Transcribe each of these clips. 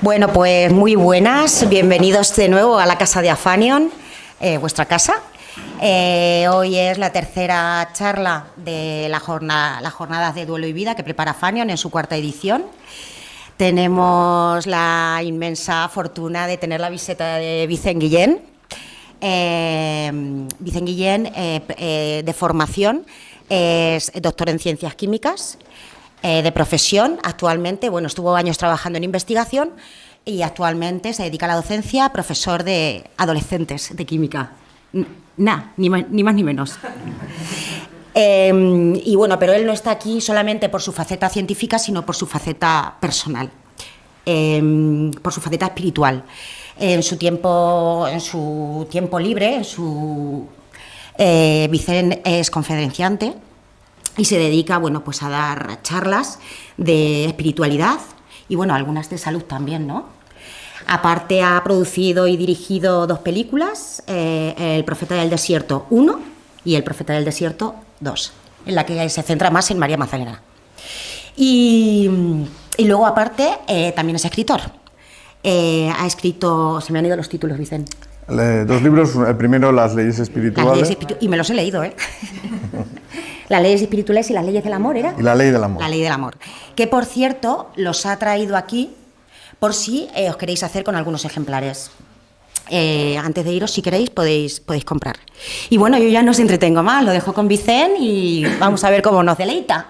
Bueno, pues muy buenas, bienvenidos de nuevo a la Casa de Afanion, vuestra casa. Hoy es la tercera charla de las jornadas de duelo y vida que prepara Afanion en su cuarta edición. Tenemos la inmensa fortuna de tener la visita de Vicent Guillén. Vicent Guillén, de formación, es doctor en Ciencias Químicas. De profesión, actualmente, bueno, estuvo años trabajando en investigación y actualmente se dedica a la docencia, profesor de adolescentes de química. Ni más ni menos. Y bueno, pero él no está aquí solamente por su faceta científica, sino por su faceta personal, por su faceta espiritual. En su tiempo libre, Vicent es conferenciante y se dedica, bueno, pues a dar charlas de espiritualidad y, bueno, algunas de salud también, ¿no? Aparte ha producido y dirigido 2 películas, El Profeta del Desierto 1 y El Profeta del Desierto 2, en la que se centra más en María Magdalena. Y luego, aparte, también es escritor. Ha escrito, se me han ido los títulos, Vicent. 2 libros, el primero, Las leyes espirituales. Y me los he leído, ¿eh? Las leyes espirituales y las leyes del amor, ¿era? Y la ley del amor. La ley del amor. Que, por cierto, los ha traído aquí por si os queréis hacer con algunos ejemplares. Antes de iros, si queréis, podéis comprar. Y bueno, yo ya no os entretengo más, lo dejo con Vicent y vamos a ver cómo nos deleita.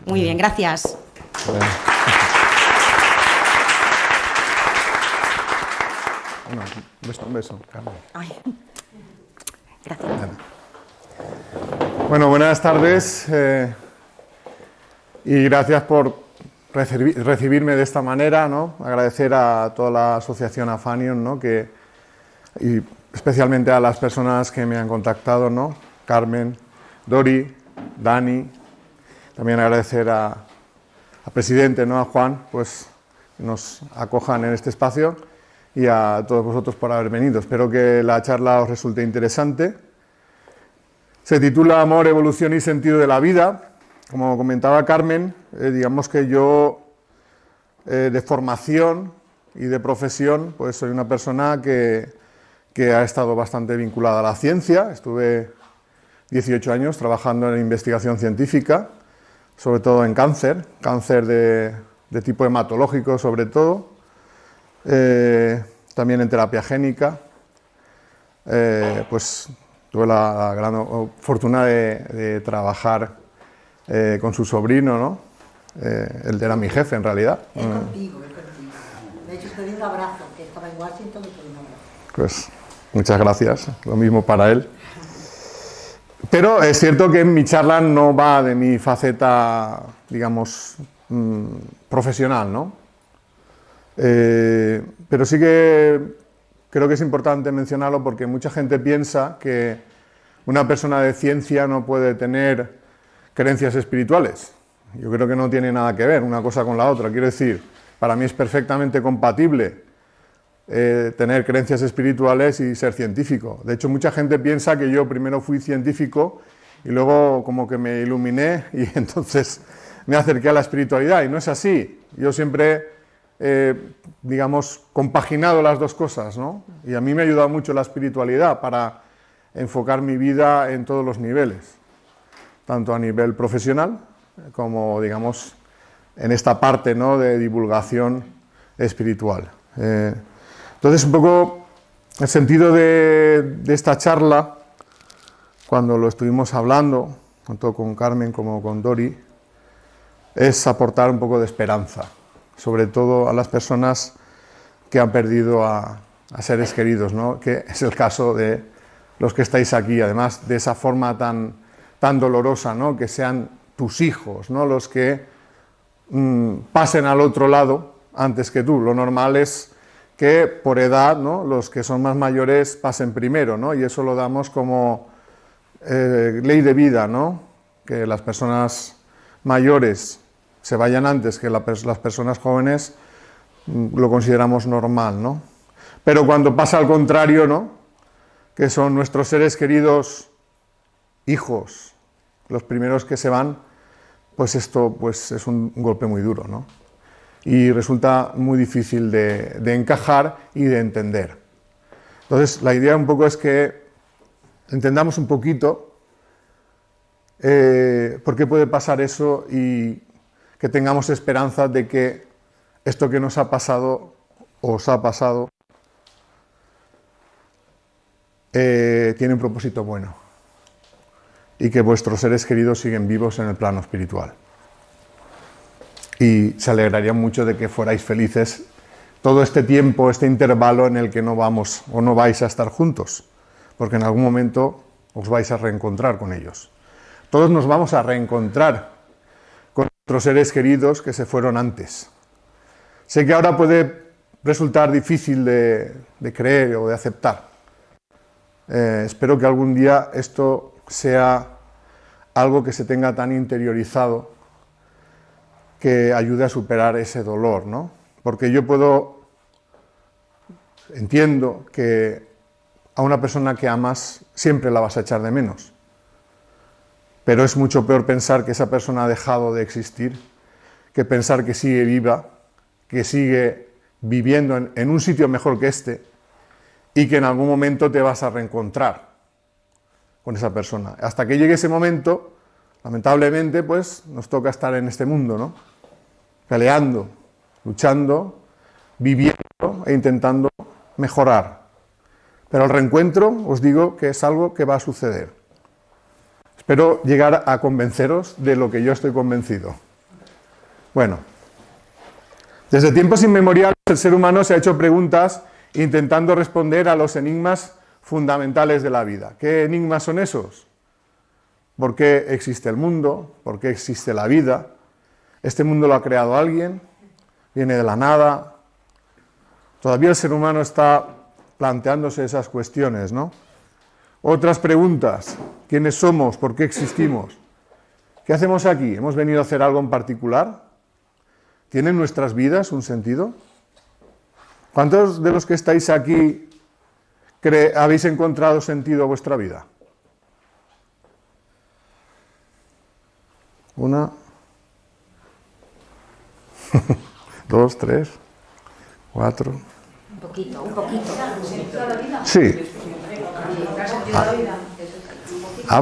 Muy bien, gracias. Bueno, un beso, Carmen. Ay, gracias. Bueno, buenas tardes y gracias por recibirme de esta manera, ¿no? Agradecer a toda la asociación Afanion, ¿no? Y especialmente a las personas que me han contactado, ¿no? Carmen, Dori, Dani. También agradecer al presidente, ¿no? A Juan, pues que nos acojan en este espacio, y a todos vosotros por haber venido. Espero que la charla os resulte interesante. Se titula Amor, evolución y sentido de la vida. Como comentaba Carmen, digamos que yo de formación y de profesión, pues soy una persona que ha estado bastante vinculada a la ciencia. Estuve 18 años trabajando en investigación científica, sobre todo en cáncer de tipo hematológico sobre todo, también en terapia génica, pues tuve la gran fortuna de trabajar con su sobrino, ¿no? Él era mi jefe, en realidad. Es contigo. De hecho, te doy un abrazo, que estaba en Washington y te doy un abrazo. Pues muchas gracias, lo mismo para él. Pero es cierto que mi charla no va de mi faceta, digamos, profesional, ¿no? Pero sí que creo que es importante mencionarlo porque mucha gente piensa que una persona de ciencia no puede tener creencias espirituales. Yo creo que no tiene nada que ver una cosa con la otra. Quiero decir, para mí es perfectamente compatible tener creencias espirituales y ser científico. De hecho, mucha gente piensa que yo primero fui científico y luego como que me iluminé y entonces me acerqué a la espiritualidad, y no es así. Yo siempre digamos, compaginado las 2 cosas, ¿no? Y a mí me ha ayudado mucho la espiritualidad para enfocar mi vida en todos los niveles, tanto a nivel profesional como, digamos, en esta parte, ¿no?, de divulgación espiritual. Entonces, un poco el sentido de esta charla, cuando lo estuvimos hablando, tanto con Carmen como con Dori, es aportar un poco de esperanza, sobre todo a las personas que han perdido a seres queridos, ¿no? Que es el caso de los que estáis aquí, además de esa forma tan dolorosa, ¿no? Que sean tus hijos, ¿no?, los que pasen al otro lado antes que tú. Lo normal es que por edad, ¿no?, los que son más mayores pasen primero, ¿no? Y eso lo damos como ley de vida, ¿no? Que las personas mayores se vayan antes que las personas jóvenes, lo consideramos normal, ¿no? Pero cuando pasa al contrario, ¿no?, que son nuestros seres queridos hijos los primeros que se van, pues esto pues es un golpe muy duro, ¿no? y resulta muy difícil de encajar y de entender. Entonces, la idea un poco es que entendamos un poquito por qué puede pasar eso y que tengamos esperanza de que esto que nos ha pasado, o os ha pasado, tiene un propósito bueno y que vuestros seres queridos siguen vivos en el plano espiritual. Y se alegrarían mucho de que fuerais felices todo este tiempo, este intervalo en el que no vamos o no vais a estar juntos, porque en algún momento os vais a reencontrar con ellos. Todos nos vamos a reencontrar con nuestros seres queridos que se fueron antes. Sé que ahora puede resultar difícil de creer o de aceptar. Espero que algún día esto sea algo que se tenga tan interiorizado que ayude a superar ese dolor, ¿no? Porque yo entiendo que a una persona que amas siempre la vas a echar de menos. Pero es mucho peor pensar que esa persona ha dejado de existir que pensar que sigue viva, que sigue viviendo en un sitio mejor que este y que en algún momento te vas a reencontrar con esa persona. Hasta que llegue ese momento, lamentablemente, pues nos toca estar en este mundo, ¿no? Peleando, luchando, viviendo e intentando mejorar. Pero el reencuentro, os digo que es algo que va a suceder. Espero llegar a convenceros de lo que yo estoy convencido. Bueno, desde tiempos inmemoriales el ser humano se ha hecho preguntas intentando responder a los enigmas fundamentales de la vida. ¿Qué enigmas son esos? ¿Por qué existe el mundo? ¿Por qué existe la vida? ¿Este mundo lo ha creado alguien? ¿Viene de la nada? Todavía el ser humano está planteándose esas cuestiones, ¿no? Otras preguntas. ¿Quiénes somos? ¿Por qué existimos? ¿Qué hacemos aquí? ¿Hemos venido a hacer algo en particular? ¿Tienen nuestras vidas un sentido? ¿Cuántos de los que estáis aquí habéis encontrado sentido a vuestra vida? Una, dos, tres, cuatro. Un poquito, un poquito. Sí.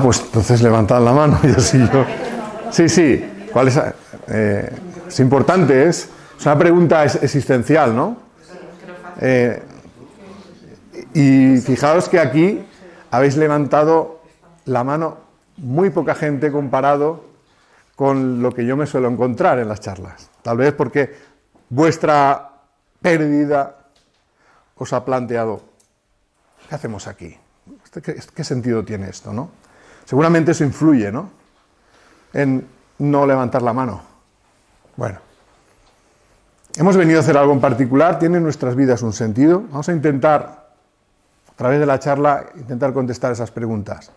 Pues entonces levantad la mano y así yo. Sí. ¿Cuál es? Es importante, es una pregunta existencial, ¿no? Y fijaos que aquí habéis levantado la mano muy poca gente comparado con lo que yo me suelo encontrar en las charlas. Tal vez porque vuestra pérdida os ha planteado, ¿qué hacemos aquí? ¿Qué sentido tiene esto, no? Seguramente eso influye, ¿no? En no levantar la mano. Bueno, hemos venido a hacer algo en particular, ¿tienen nuestras vidas un sentido? Vamos a intentar, a través de la charla, intentar contestar esas preguntas.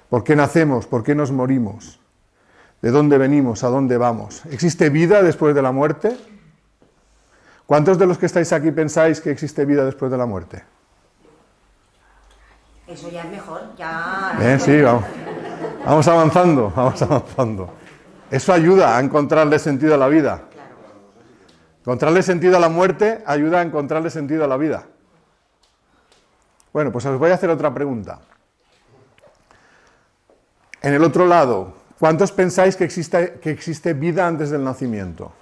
¿Por qué nacemos? ¿Por qué nos morimos? ¿De dónde venimos? ¿A dónde vamos? ¿Existe vida después de la muerte? ¿Cuántos de los que estáis aquí pensáis que existe vida después de la muerte? Eso ya es mejor, ya... Sí, vamos avanzando. Eso ayuda a encontrarle sentido a la vida. Encontrarle sentido a la muerte ayuda a encontrarle sentido a la vida. Bueno, pues os voy a hacer otra pregunta. En el otro lado, ¿cuántos pensáis que existe vida antes del nacimiento?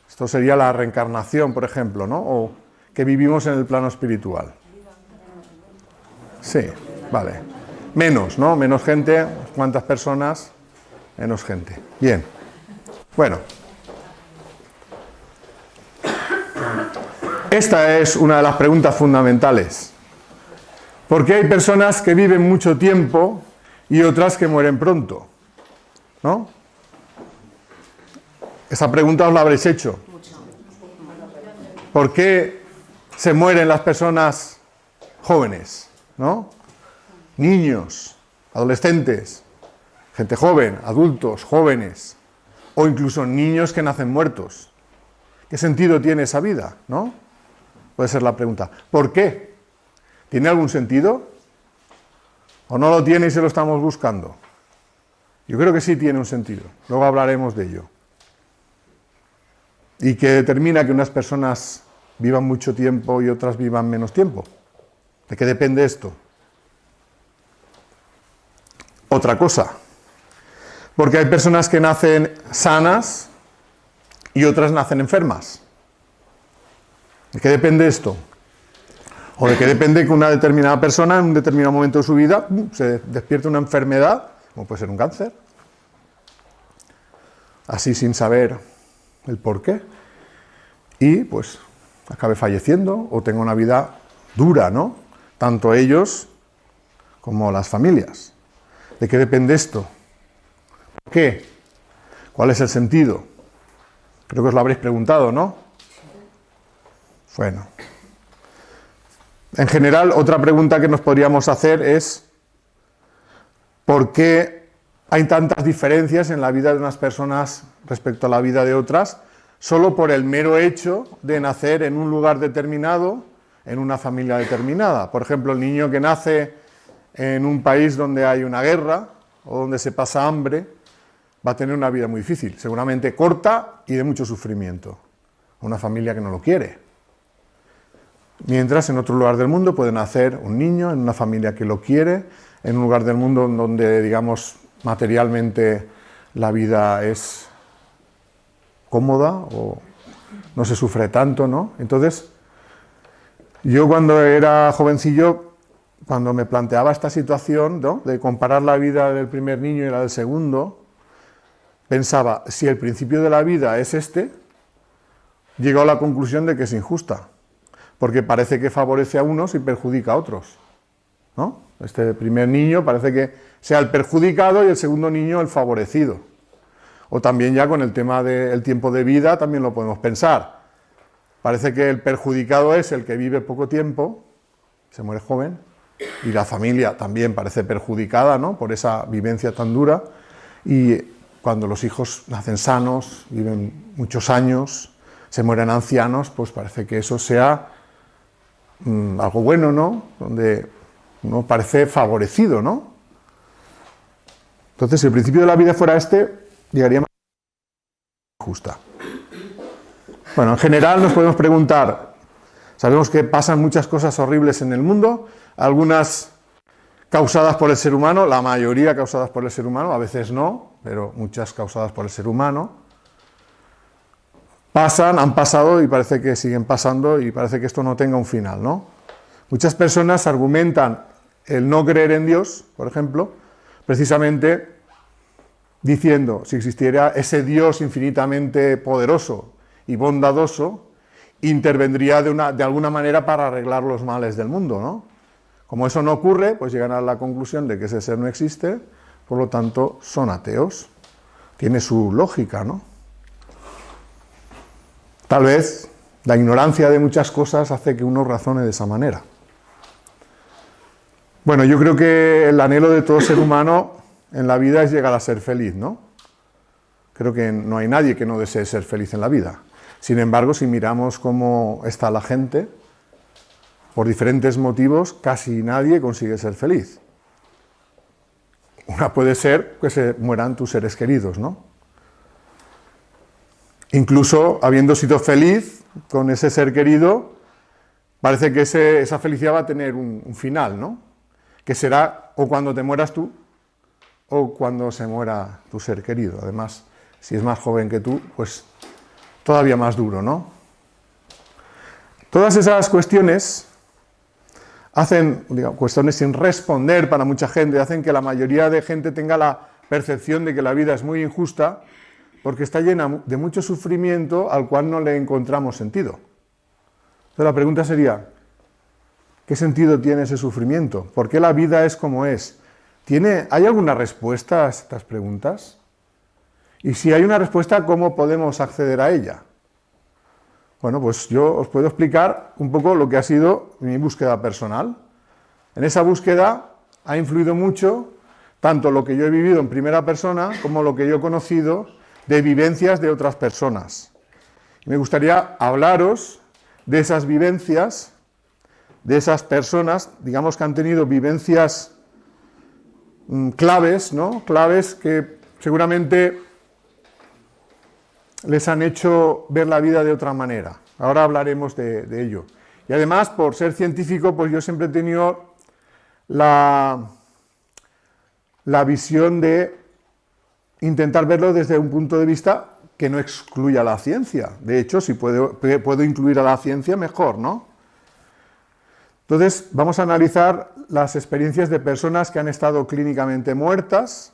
Esto sería la reencarnación, por ejemplo, ¿no? O que vivimos en el plano espiritual. Sí, vale. Menos, ¿no? Menos gente. ¿Cuántas personas? Menos gente. Bien. Bueno. Esta es una de las preguntas fundamentales. ¿Por qué hay personas que viven mucho tiempo y otras que mueren pronto? ¿No? Esa pregunta os la habréis hecho. ¿Por qué se mueren las personas jóvenes? ¿No? Niños, adolescentes, gente joven, adultos, jóvenes, o incluso niños que nacen muertos. ¿Qué sentido tiene esa vida? ¿No? Puede ser la pregunta. ¿Por qué? ¿Tiene algún sentido? ¿O no lo tiene y se lo estamos buscando? Yo creo que sí tiene un sentido. Luego hablaremos de ello. ¿Y qué determina que unas personas vivan mucho tiempo y otras vivan menos tiempo? ¿De qué depende esto? Otra cosa. Porque hay personas que nacen sanas y otras nacen enfermas. ¿De qué depende esto? O de qué depende que una determinada persona en un determinado momento de su vida se despierte una enfermedad, como puede ser un cáncer, así sin saber el por qué, y pues acabe falleciendo o tenga una vida dura, ¿no? Tanto ellos como las familias. ¿De qué depende esto? ¿Por qué? ¿Cuál es el sentido? Creo que os lo habréis preguntado, ¿no? Bueno. En general, otra pregunta que nos podríamos hacer es ¿por qué hay tantas diferencias en la vida de unas personas respecto a la vida de otras, solo por el mero hecho de nacer en un lugar determinado, en una familia determinada? Por ejemplo, el niño que nace en un país donde hay una guerra o donde se pasa hambre, va a tener una vida muy difícil, seguramente corta y de mucho sufrimiento. Una familia que no lo quiere. Mientras en otro lugar del mundo puede nacer un niño en una familia que lo quiere, en un lugar del mundo donde, digamos, materialmente la vida es cómoda o no se sufre tanto, ¿no? Entonces, yo cuando era jovencillo, cuando me planteaba esta situación, ¿no?, de comparar la vida del primer niño y la del segundo, pensaba, si el principio de la vida es este, llego a la conclusión de que es injusta, porque parece que favorece a unos y perjudica a otros, ¿no? Este primer niño parece que sea el perjudicado y el segundo niño el favorecido. O también ya con el tema del tiempo de vida también lo podemos pensar. Parece que el perjudicado es el que vive poco tiempo, se muere joven, y la familia también parece perjudicada, ¿no?, por esa vivencia tan dura, y cuando los hijos nacen sanos, viven muchos años, se mueren ancianos, pues parece que eso sea algo bueno, ¿no?, donde uno parece favorecido, ¿no? Entonces, si el principio de la vida fuera este, llegaría más justa. Bueno, en general nos podemos preguntar, sabemos que pasan muchas cosas horribles en el mundo, algunas causadas por el ser humano, la mayoría causadas por el ser humano, a veces no, pero muchas causadas por el ser humano. Pasan, han pasado y parece que siguen pasando y parece que esto no tenga un final, ¿no? Muchas personas argumentan el no creer en Dios, por ejemplo, precisamente diciendo, si existiera ese Dios infinitamente poderoso y bondadoso, intervendría de alguna manera para arreglar los males del mundo, ¿no? Como eso no ocurre, pues llegan a la conclusión de que ese ser no existe, por lo tanto son ateos. Tiene su lógica, ¿no? Tal vez la ignorancia de muchas cosas hace que uno razone de esa manera. Bueno, yo creo que el anhelo de todo ser humano en la vida es llegar a ser feliz, ¿no? Creo que no hay nadie que no desee ser feliz en la vida. Sin embargo, si miramos cómo está la gente, por diferentes motivos, casi nadie consigue ser feliz. Una puede ser que se mueran tus seres queridos, ¿no? Incluso habiendo sido feliz con ese ser querido, parece que esa felicidad va a tener un final, ¿no? Que será o cuando te mueras tú o cuando se muera tu ser querido. Además, si es más joven que tú, pues todavía más duro, ¿no? Todas esas cuestiones hacen, digamos, cuestiones sin responder para mucha gente, hacen que la mayoría de gente tenga la percepción de que la vida es muy injusta porque está llena de mucho sufrimiento al cual no le encontramos sentido. Entonces la pregunta sería, ¿qué sentido tiene ese sufrimiento? ¿Por qué la vida es como es? ¿Hay alguna respuesta a estas preguntas? Y si hay una respuesta, ¿cómo podemos acceder a ella? Bueno, pues yo os puedo explicar un poco lo que ha sido mi búsqueda personal. En esa búsqueda ha influido mucho tanto lo que yo he vivido en primera persona como lo que yo he conocido de vivencias de otras personas. Y me gustaría hablaros de esas vivencias, de esas personas, digamos que han tenido vivencias claves, ¿no? Claves que seguramente les han hecho ver la vida de otra manera. Ahora hablaremos de ello. Y además, por ser científico, pues yo siempre he tenido la visión de intentar verlo desde un punto de vista que no excluya la ciencia. De hecho, si puedo incluir a la ciencia, mejor, ¿no? Entonces, vamos a analizar las experiencias de personas que han estado clínicamente muertas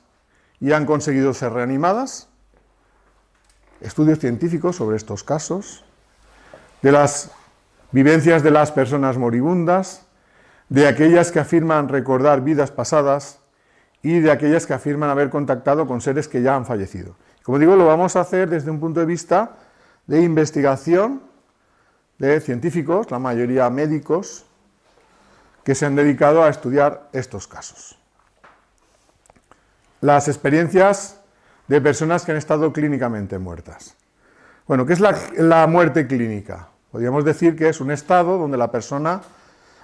y han conseguido ser reanimadas, estudios científicos sobre estos casos, de las vivencias de las personas moribundas, de aquellas que afirman recordar vidas pasadas y de aquellas que afirman haber contactado con seres que ya han fallecido. Como digo, lo vamos a hacer desde un punto de vista de investigación de científicos, la mayoría médicos, que se han dedicado a estudiar estos casos. Las experiencias de personas que han estado clínicamente muertas. Bueno, ¿qué es la muerte clínica? Podríamos decir que es un estado donde la persona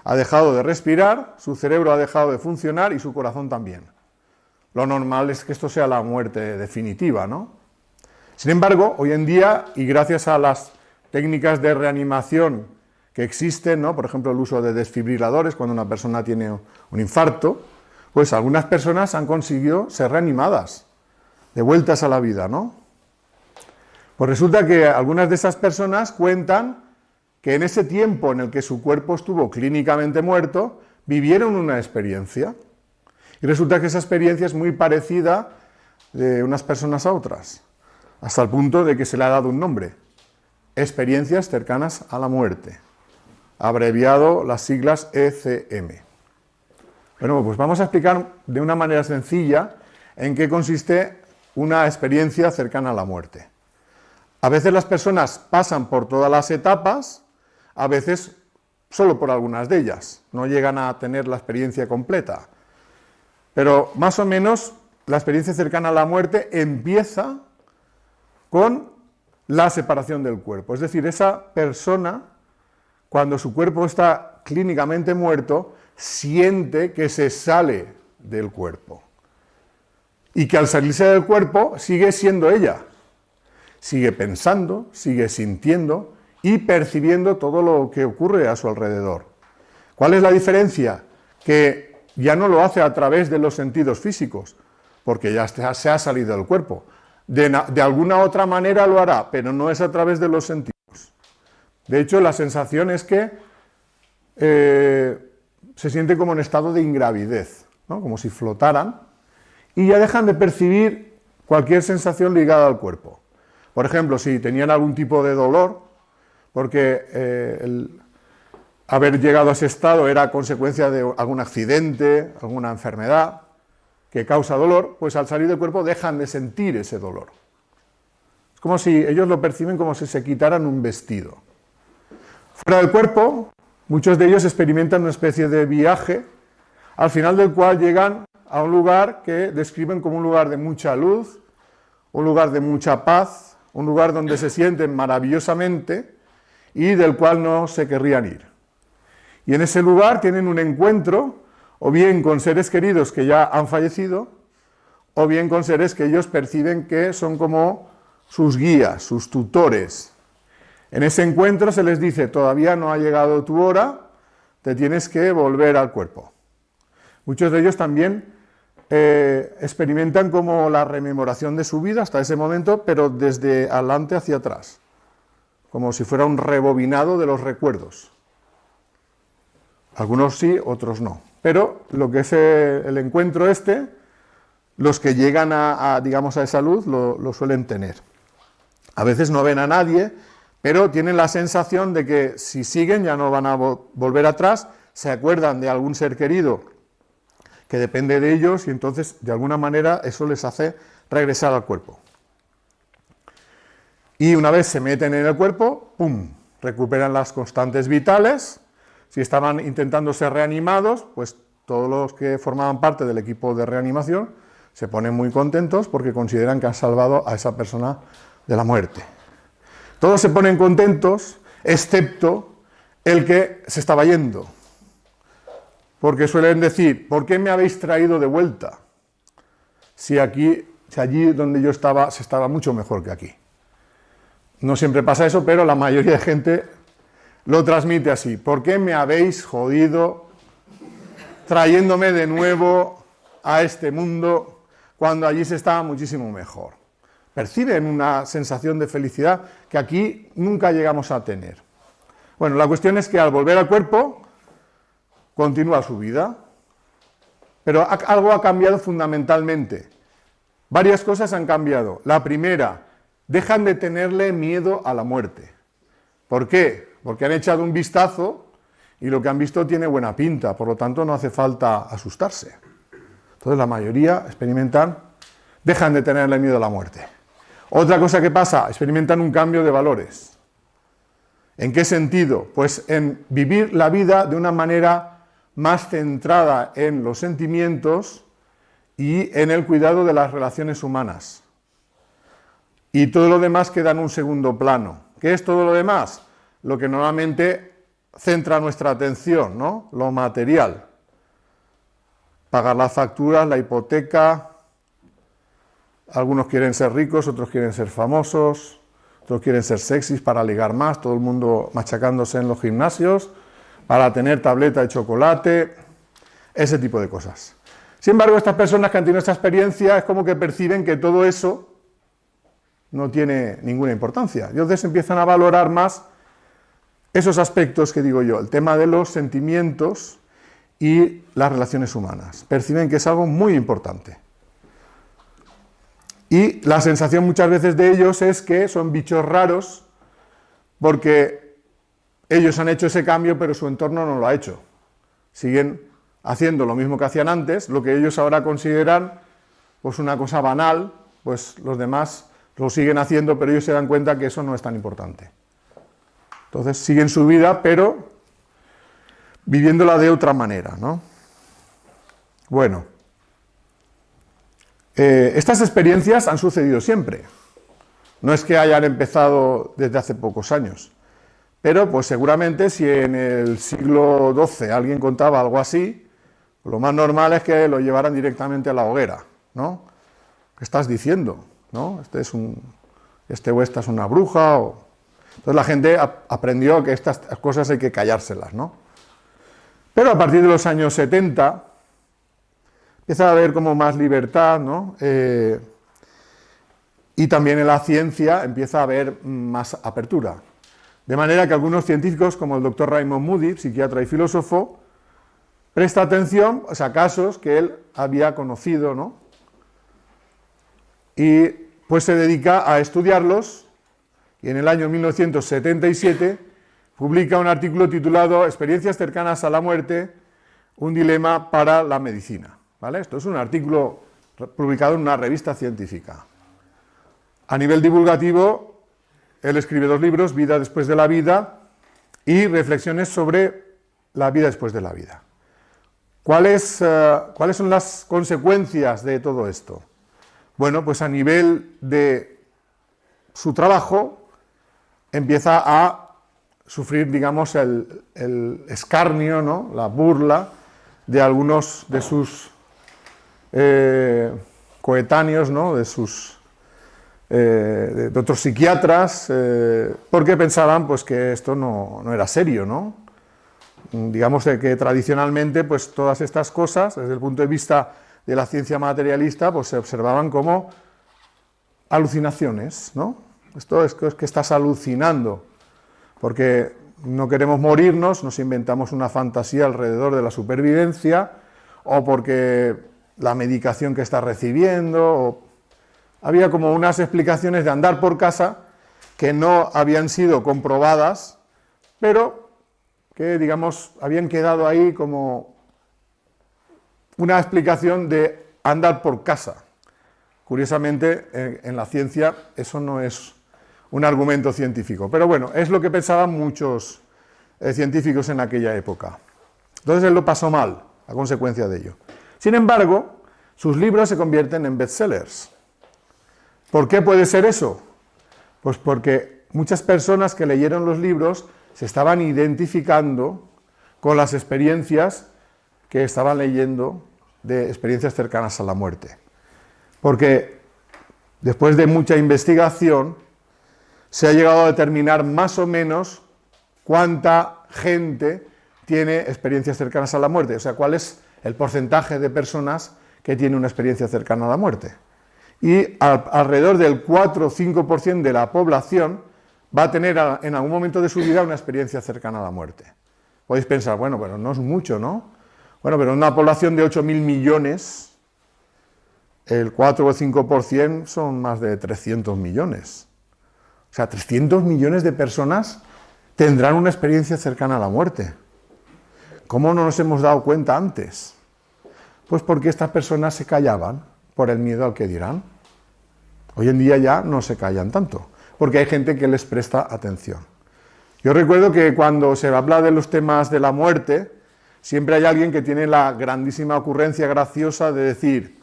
ha dejado de respirar, su cerebro ha dejado de funcionar y su corazón también. Lo normal es que esto sea la muerte definitiva, ¿no? Sin embargo, hoy en día, y gracias a las técnicas de reanimación que existen, ¿no? Por ejemplo, el uso de desfibriladores cuando una persona tiene un infarto, pues algunas personas han conseguido ser reanimadas, devueltas a la vida, ¿no? Pues resulta que algunas de esas personas cuentan que en ese tiempo en el que su cuerpo estuvo clínicamente muerto, vivieron una experiencia. Y resulta que esa experiencia es muy parecida de unas personas a otras, hasta el punto de que se le ha dado un nombre: experiencias cercanas a la muerte, abreviado las siglas ECM. Bueno, pues vamos a explicar de una manera sencilla en qué consiste una experiencia cercana a la muerte. A veces las personas pasan por todas las etapas, a veces solo por algunas de ellas, no llegan a tener la experiencia completa. Pero más o menos la experiencia cercana a la muerte empieza con la separación del cuerpo. Es decir, esa persona, cuando su cuerpo está clínicamente muerto, siente que se sale del cuerpo. Y que al salirse del cuerpo sigue siendo ella. Sigue pensando, sigue sintiendo y percibiendo todo lo que ocurre a su alrededor. ¿Cuál es la diferencia? Que ya no lo hace a través de los sentidos físicos, porque ya se ha salido del cuerpo. De alguna otra manera lo hará, pero no es a través de los sentidos. De hecho, la sensación es que se siente como en estado de ingravidez, ¿no? Como si flotaran, y ya dejan de percibir cualquier sensación ligada al cuerpo. Por ejemplo, si tenían algún tipo de dolor, porque el haber llegado a ese estado era consecuencia de algún accidente, alguna enfermedad que causa dolor, pues al salir del cuerpo dejan de sentir ese dolor. Es como si ellos lo perciben como si se quitaran un vestido. Fuera del cuerpo, muchos de ellos experimentan una especie de viaje, al final del cual llegan a un lugar que describen como un lugar de mucha luz, un lugar de mucha paz, un lugar donde se sienten maravillosamente y del cual no se querrían ir. Y en ese lugar tienen un encuentro, o bien con seres queridos que ya han fallecido, o bien con seres que ellos perciben que son como sus guías, sus tutores. En ese encuentro se les dice: todavía no ha llegado tu hora, te tienes que volver al cuerpo. Muchos de ellos también experimentan como la rememoración de su vida hasta ese momento, pero desde adelante hacia atrás, como si fuera un rebobinado de los recuerdos. Algunos sí, otros no. Pero lo que es el encuentro los que llegan digamos, a esa luz lo suelen tener. A veces no ven a nadie, pero tienen la sensación de que si siguen ya no van a volver atrás, se acuerdan de algún ser querido que depende de ellos y entonces de alguna manera eso les hace regresar al cuerpo. Y una vez se meten en el cuerpo, ¡pum!, recuperan las constantes vitales. Si estaban intentando ser reanimados, pues todos los que formaban parte del equipo de reanimación se ponen muy contentos porque consideran que han salvado a esa persona de la muerte. Todos se ponen contentos, excepto el que se estaba yendo. Porque suelen decir: ¿por qué me habéis traído de vuelta? Si allí donde yo estaba se estaba mucho mejor que aquí. No siempre pasa eso, pero la mayoría de gente lo transmite así. ¿Por qué me habéis jodido trayéndome de nuevo a este mundo cuando allí se estaba muchísimo mejor? Perciben una sensación de felicidad que aquí nunca llegamos a tener. Bueno, la cuestión es que al volver al cuerpo, continúa su vida, pero algo ha cambiado fundamentalmente. Varias cosas han cambiado. La primera, dejan de tenerle miedo a la muerte. ¿Por qué? Porque han echado un vistazo y lo que han visto tiene buena pinta, por lo tanto no hace falta asustarse. Entonces la mayoría dejan de tenerle miedo a la muerte. Otra cosa que pasa, experimentan un cambio de valores. ¿En qué sentido? Pues en vivir la vida de una manera más centrada en los sentimientos y en el cuidado de las relaciones humanas. Y todo lo demás queda en un segundo plano. ¿Qué es todo lo demás? Lo que normalmente centra nuestra atención, ¿no? Lo material. Pagar las facturas, la hipoteca. Algunos quieren ser ricos, otros quieren ser famosos, otros quieren ser sexys para ligar más, todo el mundo machacándose en los gimnasios, para tener tableta de chocolate, ese tipo de cosas. Sin embargo, estas personas que han tenido esta experiencia es como que perciben que todo eso no tiene ninguna importancia. Y entonces empiezan a valorar más esos aspectos que digo yo, el tema de los sentimientos y las relaciones humanas. Perciben que es algo muy importante. Y la sensación muchas veces de ellos es que son bichos raros porque ellos han hecho ese cambio, pero su entorno no lo ha hecho. Siguen haciendo lo mismo que hacían antes, lo que ellos ahora consideran pues una cosa banal, pues los demás lo siguen haciendo, pero ellos se dan cuenta que eso no es tan importante. Entonces siguen su vida, pero viviéndola de otra manera, ¿no? Bueno, estas experiencias han sucedido siempre. No es que hayan empezado desde hace pocos años. Pero pues seguramente si en el siglo XII alguien contaba algo así, lo más normal es que lo llevaran directamente a la hoguera, ¿no? ¿Qué estás diciendo? ¿No? Esta es una bruja. Entonces la gente aprendió que estas cosas hay que callárselas, ¿no? Pero a partir de los años 70 empieza a haber como más libertad, ¿no? Y también en la ciencia empieza a haber más apertura. De manera que algunos científicos, como el doctor Raymond Moody, psiquiatra y filósofo, presta atención a casos que él había conocido, ¿no? Y pues se dedica a estudiarlos, y en el año 1977 publica un artículo titulado Experiencias cercanas a la muerte, un dilema para la medicina, ¿vale? Esto es un artículo publicado en una revista científica. A nivel divulgativo, él escribe 2 libros, Vida después de la vida y Reflexiones sobre la vida después de la vida. ¿Cuáles son las consecuencias de todo esto? Bueno, pues a nivel de su trabajo empieza a sufrir, digamos, el escarnio, ¿no? La burla de algunos de sus coetáneos, ¿no? De otros psiquiatras, porque pensaban pues, que esto no era serio, ¿no? Digamos que tradicionalmente pues, todas estas cosas, desde el punto de vista de la ciencia materialista, pues, se observaban como alucinaciones, ¿no? Esto es que estás alucinando, porque no queremos morirnos, nos inventamos una fantasía alrededor de la supervivencia, o porque la medicación que estás recibiendo, había como unas explicaciones de andar por casa que no habían sido comprobadas, pero que, digamos, habían quedado ahí como una explicación de andar por casa. Curiosamente, en la ciencia eso no es un argumento científico, pero bueno, es lo que pensaban muchos científicos en aquella época. Entonces él lo pasó mal a consecuencia de ello. Sin embargo, sus libros se convierten en bestsellers. ¿Por qué puede ser eso? Pues porque muchas personas que leyeron los libros se estaban identificando con las experiencias que estaban leyendo, de experiencias cercanas a la muerte. Porque después de mucha investigación se ha llegado a determinar más o menos cuánta gente tiene experiencias cercanas a la muerte, o sea, cuál es el porcentaje de personas que tiene una experiencia cercana a la muerte. Y alrededor del 4 o 5% de la población va a tener en algún momento de su vida una experiencia cercana a la muerte. Podéis pensar, bueno, pero no es mucho, ¿no? Bueno, pero en una población de 8.000 millones, el 4 o 5% son más de 300 millones. O sea, 300 millones de personas tendrán una experiencia cercana a la muerte. ¿Cómo no nos hemos dado cuenta antes? Pues porque estas personas se callaban por el miedo al que dirán. Hoy en día ya no se callan tanto, porque hay gente que les presta atención. Yo recuerdo que cuando se habla de los temas de la muerte, siempre hay alguien que tiene la grandísima ocurrencia graciosa de decir,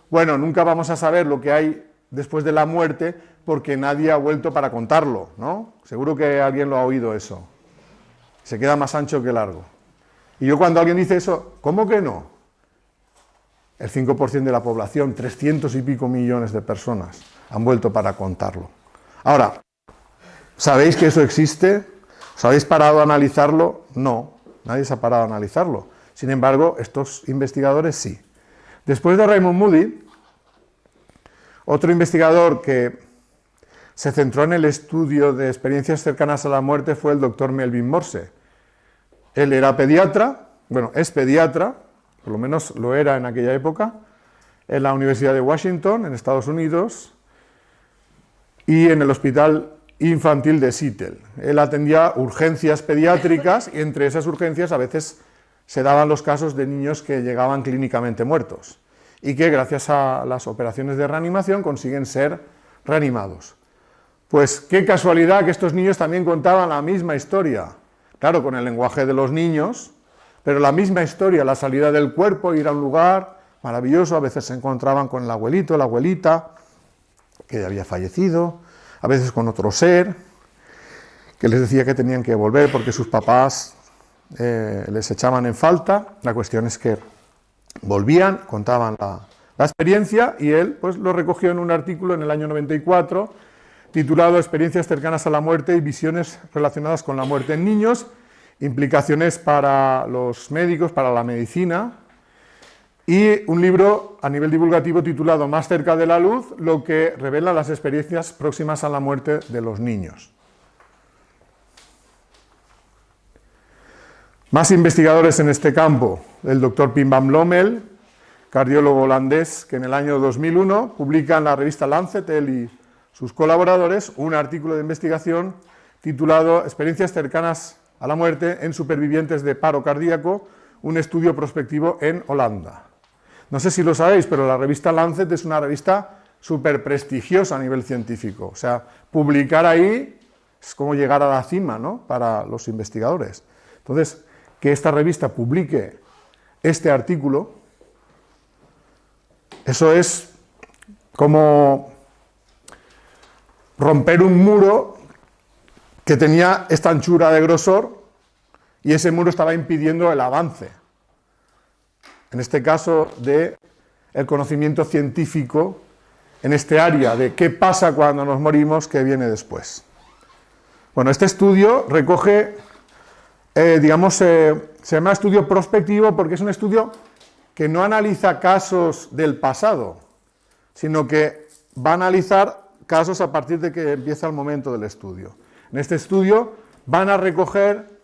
bueno, nunca vamos a saber lo que hay después de la muerte porque nadie ha vuelto para contarlo, ¿no? Seguro que alguien lo ha oído eso. Se queda más ancho que largo. Y yo cuando alguien dice eso, ¿cómo que no? El 5% de la población, 300 y pico millones de personas, han vuelto para contarlo. Ahora, ¿sabéis que eso existe? ¿Os habéis parado a analizarlo? No, nadie se ha parado a analizarlo. Sin embargo, estos investigadores sí. Después de Raymond Moody, otro investigador que se centró en el estudio de experiencias cercanas a la muerte fue el doctor Melvin Morse. Él era pediatra, bueno, es pediatra, por lo menos lo era en aquella época, en la Universidad de Washington, en Estados Unidos, y en el Hospital Infantil de Seattle. Él atendía urgencias pediátricas y entre esas urgencias a veces se daban los casos de niños que llegaban clínicamente muertos y que gracias a las operaciones de reanimación consiguen ser reanimados. Pues qué casualidad que estos niños también contaban la misma historia, claro, con el lenguaje de los niños, pero la misma historia, la salida del cuerpo, ir a un lugar maravilloso, a veces se encontraban con el abuelito, la abuelita, que había fallecido, a veces con otro ser, que les decía que tenían que volver porque sus papás les echaban en falta. La cuestión es que volvían, contaban la experiencia y él pues lo recogió en un artículo en el año 94 titulado Experiencias cercanas a la muerte y visiones relacionadas con la muerte en niños, implicaciones para los médicos, para la medicina, y un libro a nivel divulgativo titulado Más cerca de la luz, lo que revela las experiencias próximas a la muerte de los niños. Más investigadores en este campo, el doctor Pim van Lommel, cardiólogo holandés, que en el año 2001 publica en la revista Lancet, él y sus colaboradores, un artículo de investigación titulado Experiencias cercanas a la muerte en supervivientes de paro cardíaco, un estudio prospectivo en Holanda. No sé si lo sabéis, pero la revista Lancet es una revista súper prestigiosa a nivel científico. O sea, publicar ahí es como llegar a la cima, ¿no?, para los investigadores. Entonces, que esta revista publique este artículo, eso es como romper un muro que tenía esta anchura de grosor y ese muro estaba impidiendo el avance, en este caso de el conocimiento científico en este área de qué pasa cuando nos morimos, qué viene después. Bueno, este estudio recoge, se llama estudio prospectivo porque es un estudio que no analiza casos del pasado, sino que va a analizar casos a partir de que empieza el momento del estudio. En este estudio van a recoger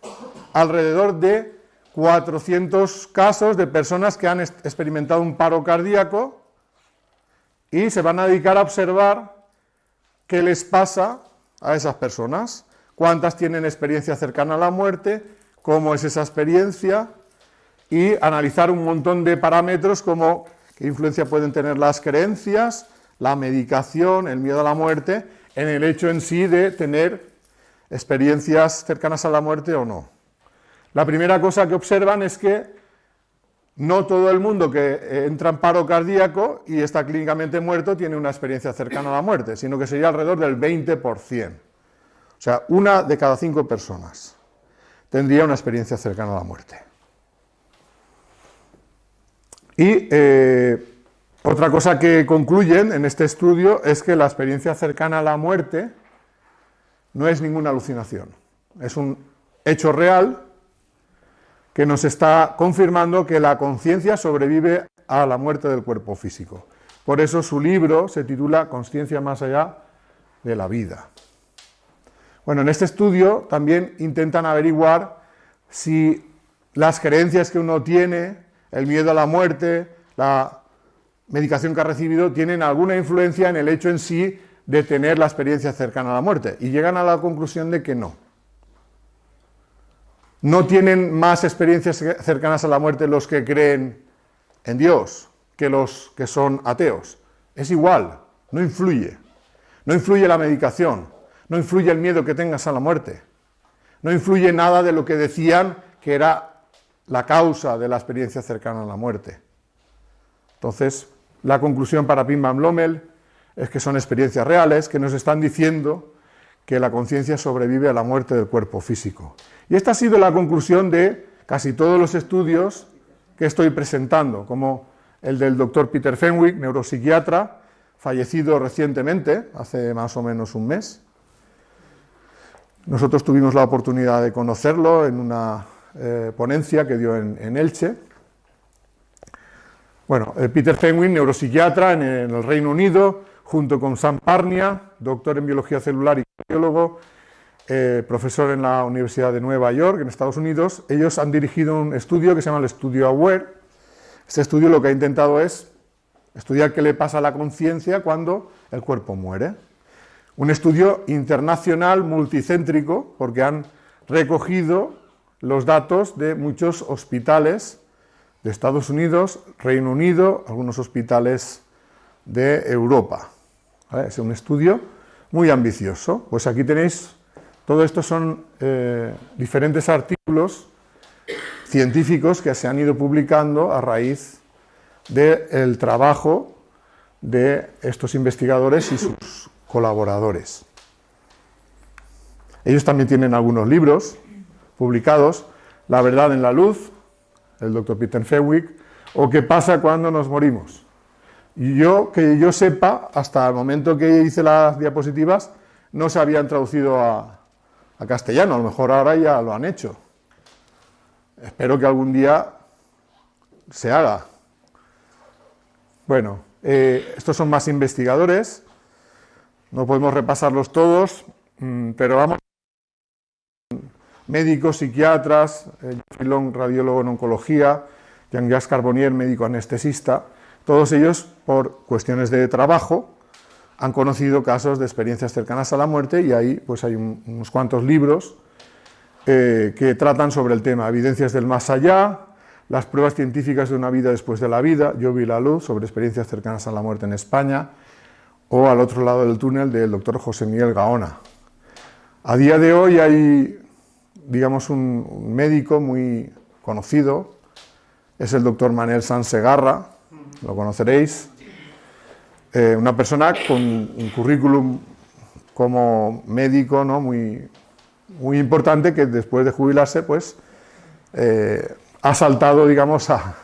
alrededor de 400 casos de personas que han experimentado un paro cardíaco y se van a dedicar a observar qué les pasa a esas personas, cuántas tienen experiencia cercana a la muerte, cómo es esa experiencia y analizar un montón de parámetros como qué influencia pueden tener las creencias, la medicación, el miedo a la muerte, en el hecho en sí de tener experiencias cercanas a la muerte o no. La primera cosa que observan es que no todo el mundo que entra en paro cardíaco y está clínicamente muerto tiene una experiencia cercana a la muerte, sino que sería alrededor del 20%. O sea, 1 de cada 5 personas tendría una experiencia cercana a la muerte. Y otra cosa que concluyen en este estudio es que la experiencia cercana a la muerte no es ninguna alucinación, es un hecho real que nos está confirmando que la conciencia sobrevive a la muerte del cuerpo físico. Por eso su libro se titula Consciencia más allá de la vida. Bueno, en este estudio también intentan averiguar si las creencias que uno tiene, el miedo a la muerte, la medicación que ha recibido, tienen alguna influencia en el hecho en sí de tener la experiencia cercana a la muerte. Y llegan a la conclusión de que no. No tienen más experiencias cercanas a la muerte los que creen en Dios que los que son ateos. Es igual, no influye. No influye la medicación, no influye el miedo que tengas a la muerte. No influye nada de lo que decían que era la causa de la experiencia cercana a la muerte. Entonces, la conclusión para Pim Van Lommel es que son experiencias reales que nos están diciendo que la conciencia sobrevive a la muerte del cuerpo físico. Y esta ha sido la conclusión de casi todos los estudios que estoy presentando, como el del doctor Peter Fenwick, neuropsiquiatra, fallecido recientemente, hace más o menos un mes. Nosotros tuvimos la oportunidad de conocerlo en una ponencia que dio en Elche. Bueno, Peter Fenwick, neuropsiquiatra en el Reino Unido, junto con Sam Parnia, doctor en biología celular y cardiólogo, profesor en la Universidad de Nueva York, en Estados Unidos. Ellos han dirigido un estudio que se llama el estudio AWARE. Este estudio lo que ha intentado es estudiar qué le pasa a la conciencia cuando el cuerpo muere. Un estudio internacional multicéntrico, porque han recogido los datos de muchos hospitales de Estados Unidos, Reino Unido, algunos hospitales de Europa. ¿Vale? Es un estudio muy ambicioso. Pues aquí tenéis, todo esto son diferentes artículos científicos que se han ido publicando a raíz del trabajo de estos investigadores y sus colaboradores. Ellos también tienen algunos libros publicados, La verdad en la luz, el doctor Peter Fenwick, o ¿Qué pasa cuando nos morimos? Y que yo sepa, hasta el momento que hice las diapositivas, no se habían traducido a castellano, a lo mejor ahora ya lo han hecho. Espero que algún día se haga. Bueno, estos son más investigadores, no podemos repasarlos todos, pero vamos. Médicos, psiquiatras, Jeffrey Long, radiólogo en oncología, Jean-Jacques Carbonnier, médico anestesista, todos ellos, por cuestiones de trabajo, han conocido casos de experiencias cercanas a la muerte y ahí pues hay unos cuantos libros que tratan sobre el tema, Evidencias del más allá, las pruebas científicas de una vida después de la vida, Yo vi la luz, sobre experiencias cercanas a la muerte en España, o Al otro lado del túnel, del doctor José Miguel Gaona. A día de hoy hay, digamos, un médico muy conocido, es el doctor Manel Sanz Segarra, lo conoceréis, una persona con un currículum como médico, ¿no?, muy importante, que después de jubilarse pues ha saltado, digamos, ha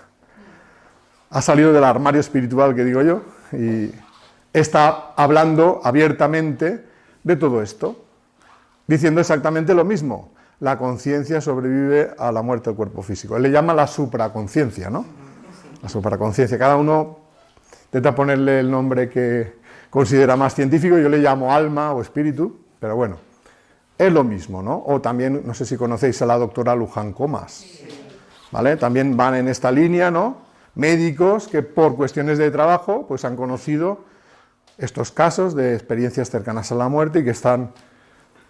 salido del armario espiritual, que digo yo, y está hablando abiertamente de todo esto, diciendo exactamente lo mismo: la conciencia sobrevive a la muerte del cuerpo físico. Él le llama la supraconciencia, ¿no? La supraconciencia. Cada uno intenta ponerle el nombre que considera más científico. Yo le llamo alma o espíritu, pero bueno, es lo mismo, ¿no? O también, no sé si conocéis a la doctora Luján Comas, ¿vale? También van en esta línea, ¿no? Médicos que por cuestiones de trabajo pues han conocido estos casos de experiencias cercanas a la muerte y que están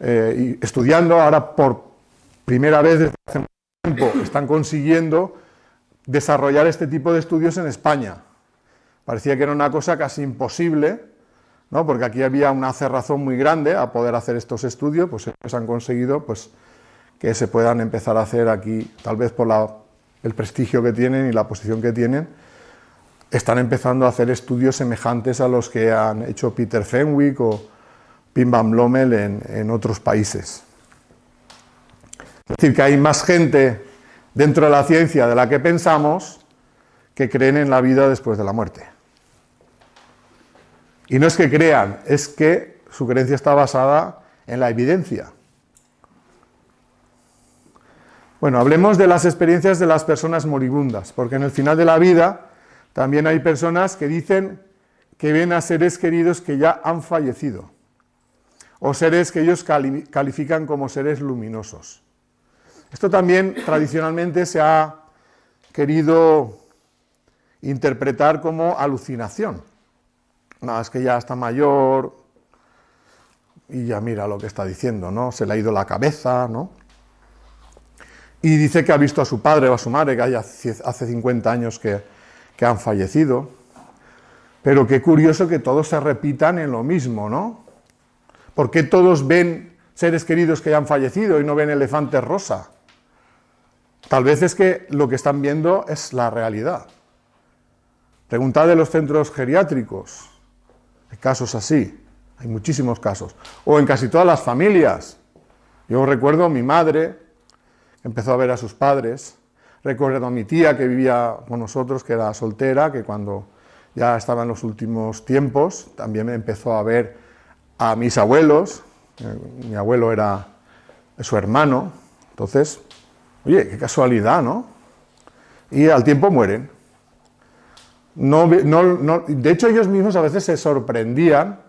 estudiando ahora por primera vez desde hace mucho tiempo, están consiguiendo desarrollar este tipo de estudios en España. Parecía que era una cosa casi imposible, ¿no?, porque aquí había una cerrazón muy grande a poder hacer estos estudios, pues ellos han conseguido pues que se puedan empezar a hacer aquí, tal vez por el prestigio que tienen y la posición que tienen, están empezando a hacer estudios semejantes a los que han hecho Peter Fenwick o Pim Van Lommel en otros países. Es decir, que hay más gente dentro de la ciencia de la que pensamos que creen en la vida después de la muerte. Y no es que crean, es que su creencia está basada en la evidencia. Bueno, hablemos de las experiencias de las personas moribundas, porque en el final de la vida también hay personas que dicen que ven a seres queridos que ya han fallecido, o seres que ellos califican como seres luminosos. Esto también tradicionalmente se ha querido interpretar como alucinación. No, es que ya está mayor y ya mira lo que está diciendo, ¿no? Se le ha ido la cabeza, ¿no? Y dice que ha visto a su padre o a su madre, que hace 50 años que han fallecido. Pero qué curioso que todos se repitan en lo mismo, ¿no? ¿Por qué todos ven seres queridos que ya han fallecido y no ven elefantes rosa? Tal vez es que lo que están viendo es la realidad. Preguntad de los centros geriátricos. Hay casos así, hay muchísimos casos. O en casi todas las familias. Yo recuerdo a mi madre, que empezó a ver a sus padres. Recuerdo a mi tía que vivía con nosotros, que era soltera, que cuando ya estaba en los últimos tiempos, también empezó a ver a mis abuelos. Mi abuelo era su hermano. Entonces, oye, qué casualidad, ¿no? Y al tiempo mueren. De hecho, ellos mismos a veces se sorprendían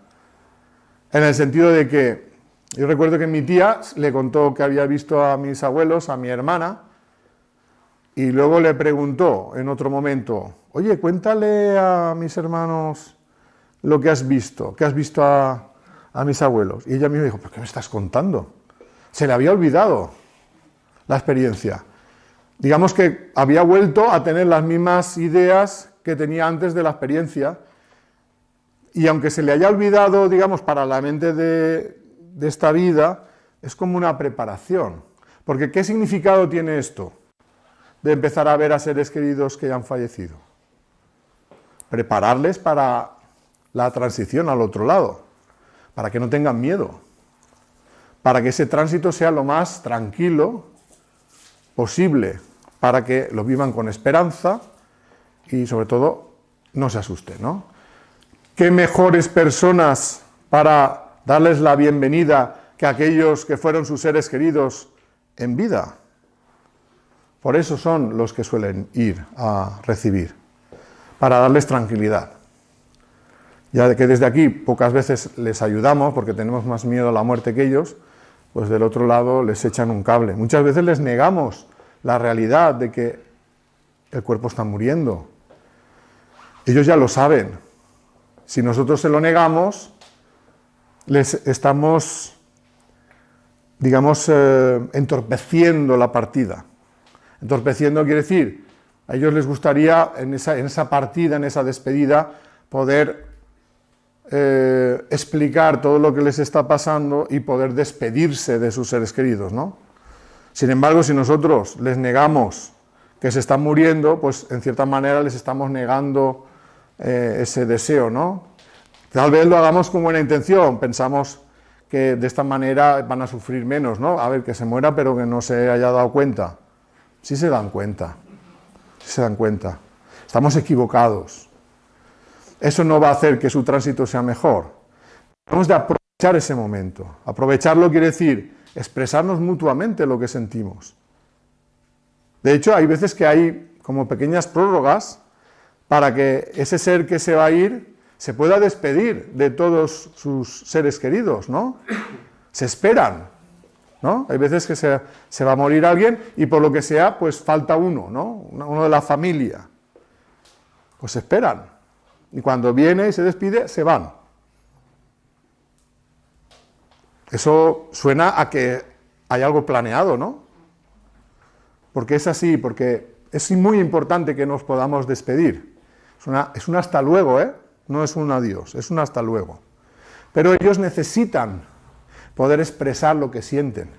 en el sentido de que yo recuerdo que mi tía le contó que había visto a mis abuelos, a mi hermana, y luego le preguntó en otro momento, oye, cuéntale a mis hermanos lo que has visto a mis abuelos. Y ella misma dijo, ¿pero qué me estás contando? Se le había olvidado la experiencia. Digamos que había vuelto a tener las mismas ideas que tenía antes de la experiencia, y aunque se le haya olvidado, digamos, para la mente de esta vida, es como una preparación. Porque ¿qué significado tiene esto de empezar a ver a seres queridos que ya han fallecido? Prepararles para la transición al otro lado, para que no tengan miedo, para que ese tránsito sea lo más tranquilo posible, para que lo vivan con esperanza y sobre todo no se asusten, ¿no? ¿Qué mejores personas para darles la bienvenida que aquellos que fueron sus seres queridos en vida? Por eso son los que suelen ir a recibir, para darles tranquilidad. Ya que desde aquí pocas veces les ayudamos porque tenemos más miedo a la muerte que ellos, pues del otro lado les echan un cable. Muchas veces les negamos la realidad de que el cuerpo está muriendo. Ellos ya lo saben. Si nosotros se lo negamos, les estamos, digamos, entorpeciendo la partida. Entorpeciendo quiere decir, a ellos les gustaría en esa partida, en esa despedida, poder explicar todo lo que les está pasando y poder despedirse de sus seres queridos, ¿no? Sin embargo, si nosotros les negamos que se están muriendo, pues en cierta manera les estamos negando ese deseo, ¿no? Tal vez lo hagamos con buena intención, pensamos que de esta manera van a sufrir menos, ¿no? A ver, que se muera pero que no se haya dado cuenta. Sí se dan cuenta, sí se dan cuenta. Estamos equivocados. Eso no va a hacer que su tránsito sea mejor. Debemos de aprovechar ese momento. Aprovecharlo quiere decir expresarnos mutuamente lo que sentimos. De hecho, hay veces que hay como pequeñas prórrogas para que ese ser que se va a ir se pueda despedir de todos sus seres queridos, ¿no? Se esperan, ¿no? Hay veces que se va a morir alguien y por lo que sea, pues falta uno, ¿no? Uno de la familia. Pues se esperan. Y cuando viene y se despide, se van. Eso suena a que hay algo planeado, ¿no? Porque es así, porque es muy importante que nos podamos despedir. Es un hasta luego, ¿eh? No es un adiós, es un hasta luego. Pero ellos necesitan poder expresar lo que sienten.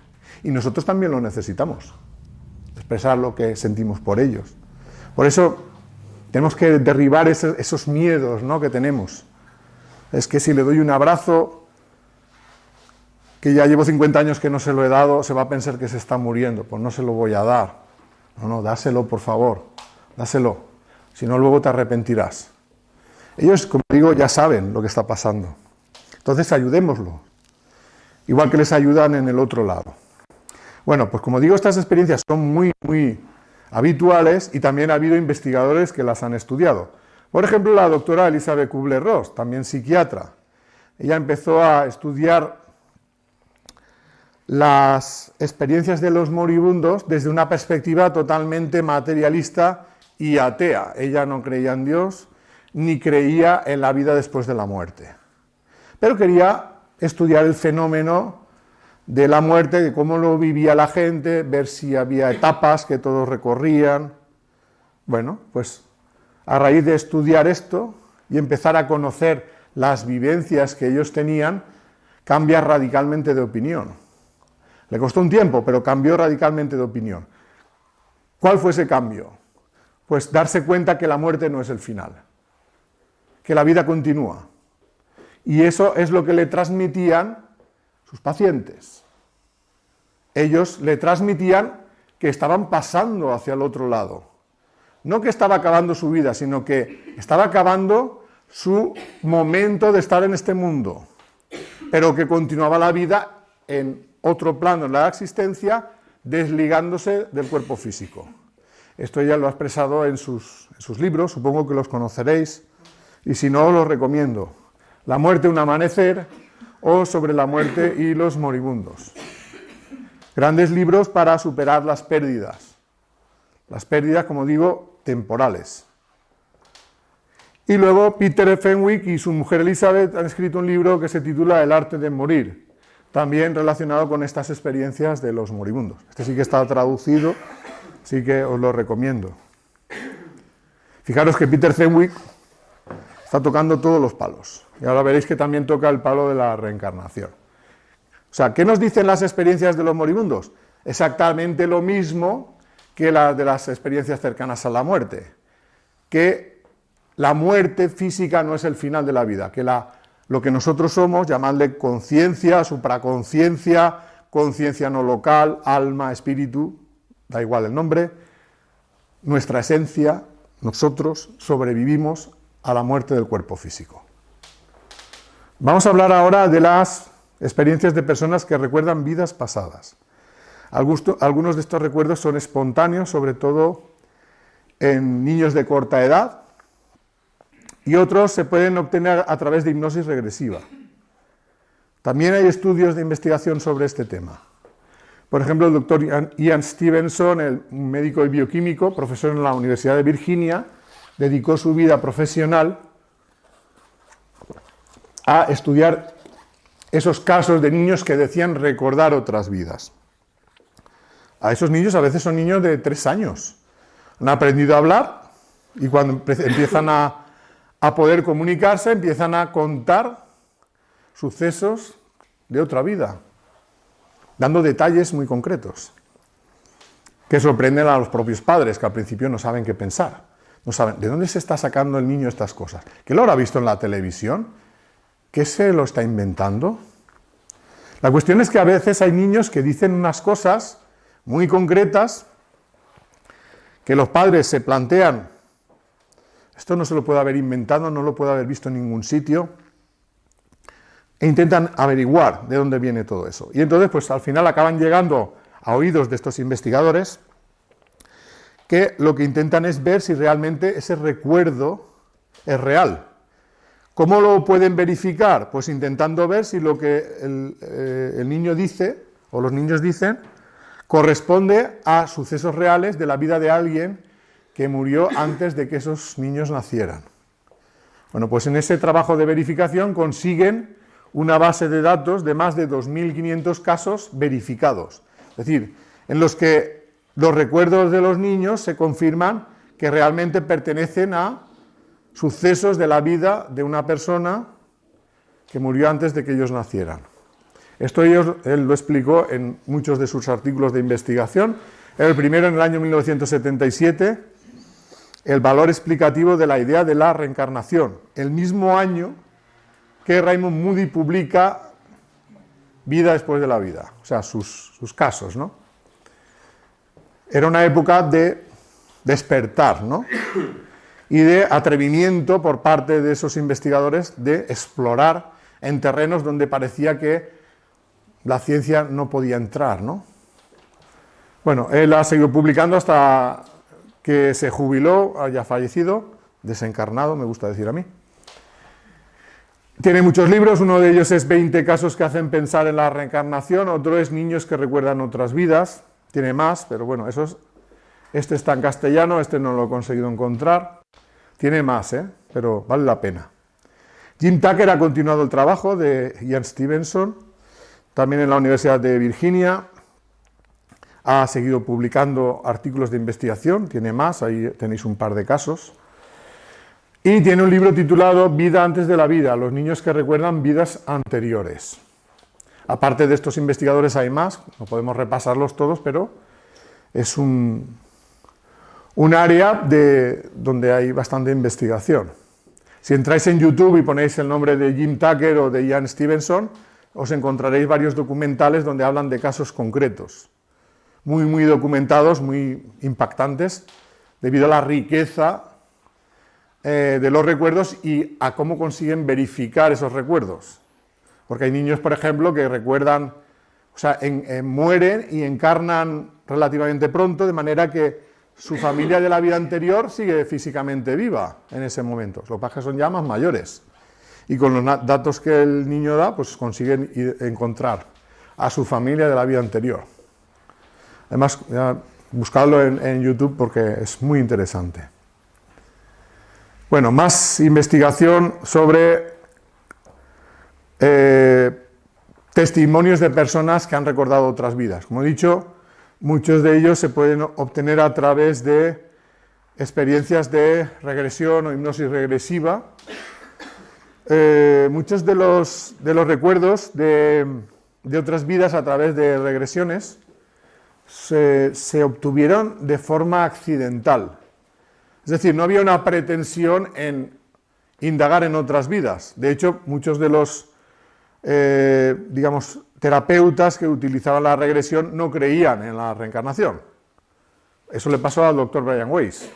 Y nosotros también lo necesitamos, expresar lo que sentimos por ellos. Por eso tenemos que derribar esos miedos, ¿no?, que tenemos. Es que si le doy un abrazo, que ya llevo 50 años que no se lo he dado, se va a pensar que se está muriendo, pues no se lo voy a dar. No, dáselo, por favor, dáselo. Si no, luego te arrepentirás. Ellos, como digo, ya saben lo que está pasando. Entonces, ayudémoslo. igual que les ayudan en el otro lado. Bueno, pues como digo, estas experiencias son muy habituales y también ha habido investigadores que las han estudiado. Por ejemplo, la doctora Elizabeth Kubler-Ross, también psiquiatra. Ella empezó a estudiar las experiencias de los moribundos desde una perspectiva totalmente materialista y atea. Ella no creía en Dios ni creía en la vida después de la muerte. Pero quería estudiar el fenómeno de la muerte, de cómo lo vivía la gente, ver si había etapas que todos recorrían. Bueno, pues a raíz de estudiar esto y empezar a conocer las vivencias que ellos tenían, cambia radicalmente de opinión. Le costó un tiempo, pero cambió radicalmente de opinión. ¿Cuál fue ese cambio? Pues darse cuenta que la muerte no es el final, que la vida continúa. Y eso es lo que le transmitían sus pacientes. Ellos le transmitían que estaban pasando hacia el otro lado. No que estaba acabando su vida, sino que estaba acabando su momento de estar en este mundo, pero que continuaba la vida en otro plano en la existencia, desligándose del cuerpo físico. Esto ella lo ha expresado en sus libros, supongo que los conoceréis, y si no, os los recomiendo. La muerte, un amanecer, o Sobre la muerte y los moribundos. Grandes libros para superar las pérdidas, como digo, temporales. Y luego Peter Fenwick y su mujer Elizabeth han escrito un libro que se titula El arte de morir, también relacionado con estas experiencias de los moribundos. Este sí que está traducido, así que os lo recomiendo. Fijaros que Peter Fenwick está tocando todos los palos. Y ahora veréis que también toca el palo de la reencarnación. O sea, ¿qué nos dicen las experiencias de los moribundos? Exactamente lo mismo que las de las experiencias cercanas a la muerte. Que la muerte física no es el final de la vida, que lo que nosotros somos, llamadle conciencia, supraconciencia, conciencia no local, alma, espíritu, da igual el nombre, nuestra esencia, nosotros sobrevivimos a la muerte del cuerpo físico. Vamos a hablar ahora de las experiencias de personas que recuerdan vidas pasadas. Algunos de estos recuerdos son espontáneos, sobre todo en niños de corta edad, y otros se pueden obtener a través de hipnosis regresiva. También hay estudios de investigación sobre este tema. Por ejemplo, el doctor Ian Stevenson, un médico y bioquímico, profesor en la Universidad de Virginia, dedicó su vida profesional a estudiar esos casos de niños que decían recordar otras vidas. A esos niños a veces son niños de 3 años. Han aprendido a hablar y cuando empiezan a poder comunicarse, empiezan a contar sucesos de otra vida, dando detalles muy concretos, que sorprenden a los propios padres, que al principio no saben qué pensar. No saben, ¿de dónde se está sacando el niño estas cosas? ¿Qué lo habrá visto en la televisión? ¿Qué se lo está inventando? La cuestión es que a veces hay niños que dicen unas cosas muy concretas que los padres se plantean, esto no se lo puede haber inventado, no lo puede haber visto en ningún sitio, e intentan averiguar de dónde viene todo eso. Y entonces, pues al final acaban llegando a oídos de estos investigadores que lo que intentan es ver si realmente ese recuerdo es real. ¿Cómo lo pueden verificar? Pues intentando ver si lo que el niño dice, o los niños dicen, corresponde a sucesos reales de la vida de alguien que murió antes de que esos niños nacieran. Bueno, pues en ese trabajo de verificación consiguen una base de datos de más de 2.500 casos verificados. Es decir, en los que los recuerdos de los niños se confirman que realmente pertenecen a sucesos de la vida de una persona que murió antes de que ellos nacieran. Esto él lo explicó en muchos de sus artículos de investigación. El primero en el año 1977, el valor explicativo de la idea de la reencarnación. El mismo año que Raymond Moody publica Vida después de la vida, o sea, sus casos, ¿no? Era una época de despertar, ¿no? Y de atrevimiento por parte de esos investigadores de explorar en terrenos donde parecía que la ciencia no podía entrar, ¿no? Bueno, él ha seguido publicando hasta que se jubiló, haya fallecido, desencarnado, me gusta decir a mí. Tiene muchos libros, uno de ellos es 20 casos que hacen pensar en la reencarnación, otro es Niños que recuerdan otras vidas, tiene más, pero bueno, este está en castellano, este no lo he conseguido encontrar, tiene más, pero vale la pena. Jim Tucker ha continuado el trabajo de Ian Stevenson, también en la Universidad de Virginia, ha seguido publicando artículos de investigación, tiene más, ahí tenéis un par de casos. Y tiene un libro titulado Vida antes de la vida, los niños que recuerdan vidas anteriores. Aparte de estos investigadores hay más, no podemos repasarlos todos, pero es un área donde hay bastante investigación. Si entráis en YouTube y ponéis el nombre de Jim Tucker o de Ian Stevenson, os encontraréis varios documentales donde hablan de casos concretos. Muy documentados, muy impactantes, debido a la riqueza de los recuerdos y a cómo consiguen verificar esos recuerdos. Porque hay niños, por ejemplo, que recuerdan, o sea, mueren y encarnan relativamente pronto, de manera que su familia de la vida anterior sigue físicamente viva en ese momento. Los que son ya más mayores. Y con los datos que el niño da, pues consiguen encontrar a su familia de la vida anterior. Además, buscadlo en YouTube porque es muy interesante. Bueno, más investigación sobre testimonios de personas que han recordado otras vidas. Como he dicho, muchos de ellos se pueden obtener a través de experiencias de regresión o hipnosis regresiva. Muchos de los recuerdos de otras vidas a través de regresiones se obtuvieron de forma accidental. Es decir, no había una pretensión en indagar en otras vidas. De hecho, muchos de los, terapeutas que utilizaban la regresión no creían en la reencarnación. Eso le pasó al doctor Brian Weiss.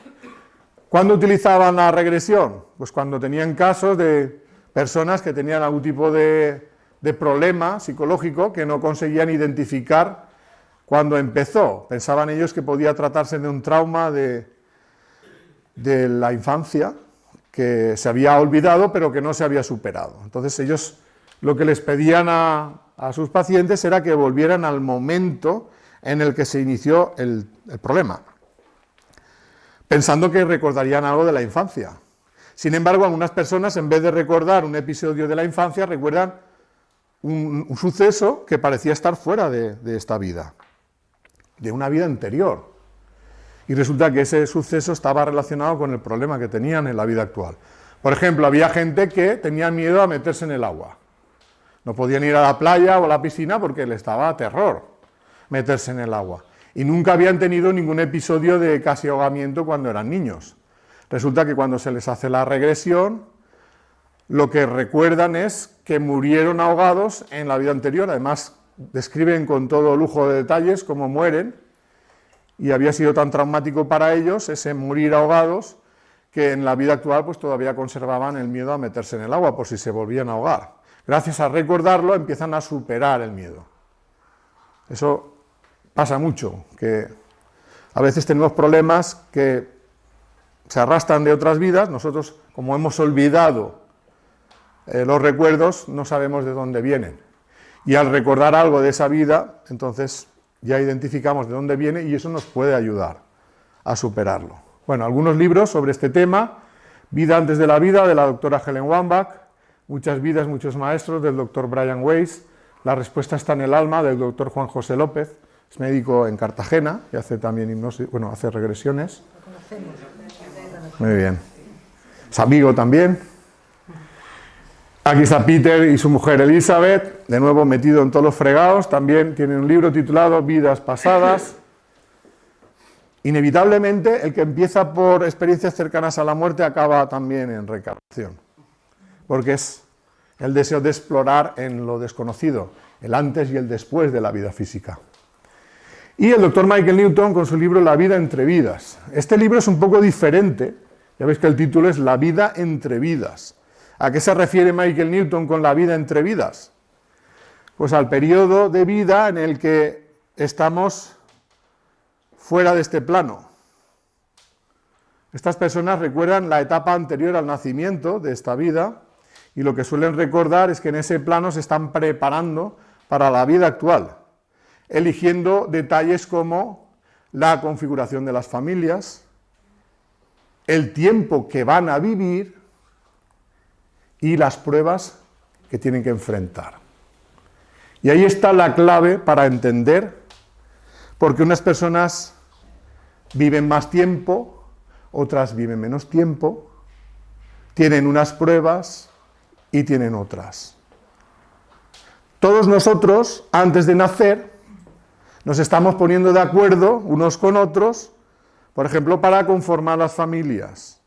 ¿Cuándo utilizaban la regresión? Pues cuando tenían casos de personas que tenían algún tipo de problema psicológico que no conseguían identificar cuando empezó. Pensaban ellos que podía tratarse de un trauma de la infancia que se había olvidado pero que no se había superado. Entonces ellos lo que les pedían a sus pacientes era que volvieran al momento en el que se inició el problema, pensando que recordarían algo de la infancia. Sin embargo, algunas personas, en vez de recordar un episodio de la infancia, recuerdan un suceso que parecía estar fuera de esta vida, de una vida anterior. Y resulta que ese suceso estaba relacionado con el problema que tenían en la vida actual. Por ejemplo, había gente que tenía miedo a meterse en el agua. No podían ir a la playa o a la piscina porque les daba terror meterse en el agua. Y nunca habían tenido ningún episodio de casi ahogamiento cuando eran niños. Resulta que cuando se les hace la regresión, lo que recuerdan es que murieron ahogados en la vida anterior. Además, describen con todo lujo de detalles cómo mueren. Y había sido tan traumático para ellos ese morir ahogados que en la vida actual pues todavía conservaban el miedo a meterse en el agua por si se volvían a ahogar. Gracias a recordarlo empiezan a superar el miedo. Eso pasa mucho, que a veces tenemos problemas que se arrastran de otras vidas. Nosotros, como hemos olvidado los recuerdos, no sabemos de dónde vienen. Y al recordar algo de esa vida, entonces ya identificamos de dónde viene y eso nos puede ayudar a superarlo. Bueno, algunos libros sobre este tema: Vida antes de la vida, de la doctora Helen Wambach; Muchas vidas, muchos maestros, del doctor Brian Weiss; La respuesta está en el alma, del doctor Juan José López, es médico en Cartagena y hace también hipnosis, hace regresiones. Muy bien. Es amigo también. Aquí está Peter y su mujer Elizabeth, de nuevo metido en todos los fregados. También tiene un libro titulado Vidas pasadas. Inevitablemente, el que empieza por experiencias cercanas a la muerte acaba también en reencarnación, porque es el deseo de explorar en lo desconocido, el antes y el después de la vida física. Y el doctor Michael Newton con su libro La vida entre vidas. Este libro es un poco diferente, ya veis que el título es La vida entre vidas. ¿A qué se refiere Michael Newton con la vida entre vidas? pues al periodo de vida en el que estamos fuera de este plano. Estas personas recuerdan la etapa anterior al nacimiento de esta vida y lo que suelen recordar es que en ese plano se están preparando para la vida actual, eligiendo detalles como la configuración de las familias, el tiempo que van a vivir y las pruebas que tienen que enfrentar. Y ahí está la clave para entender por qué unas personas viven más tiempo, otras viven menos tiempo, tienen unas pruebas y tienen otras. Todos nosotros, antes de nacer, nos estamos poniendo de acuerdo unos con otros, por ejemplo, para conformar las familias.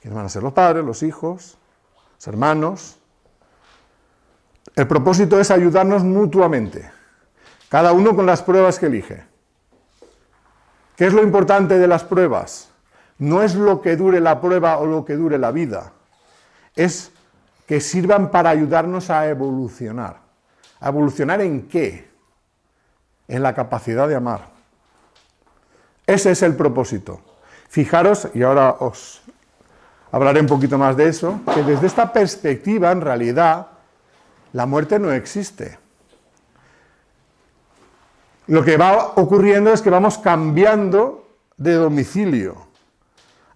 ¿Quiénes van a ser los padres, los hijos, los hermanos? El propósito es ayudarnos mutuamente, cada uno con las pruebas que elige. ¿Qué es lo importante de las pruebas? No es lo que dure la prueba o lo que dure la vida, es que sirvan para ayudarnos a evolucionar. ¿A evolucionar en qué? En la capacidad de amar. Ese es el propósito. Fijaros, y ahora os hablaré un poquito más de eso, que desde esta perspectiva, en realidad, la muerte no existe. Lo que va ocurriendo es que vamos cambiando de domicilio.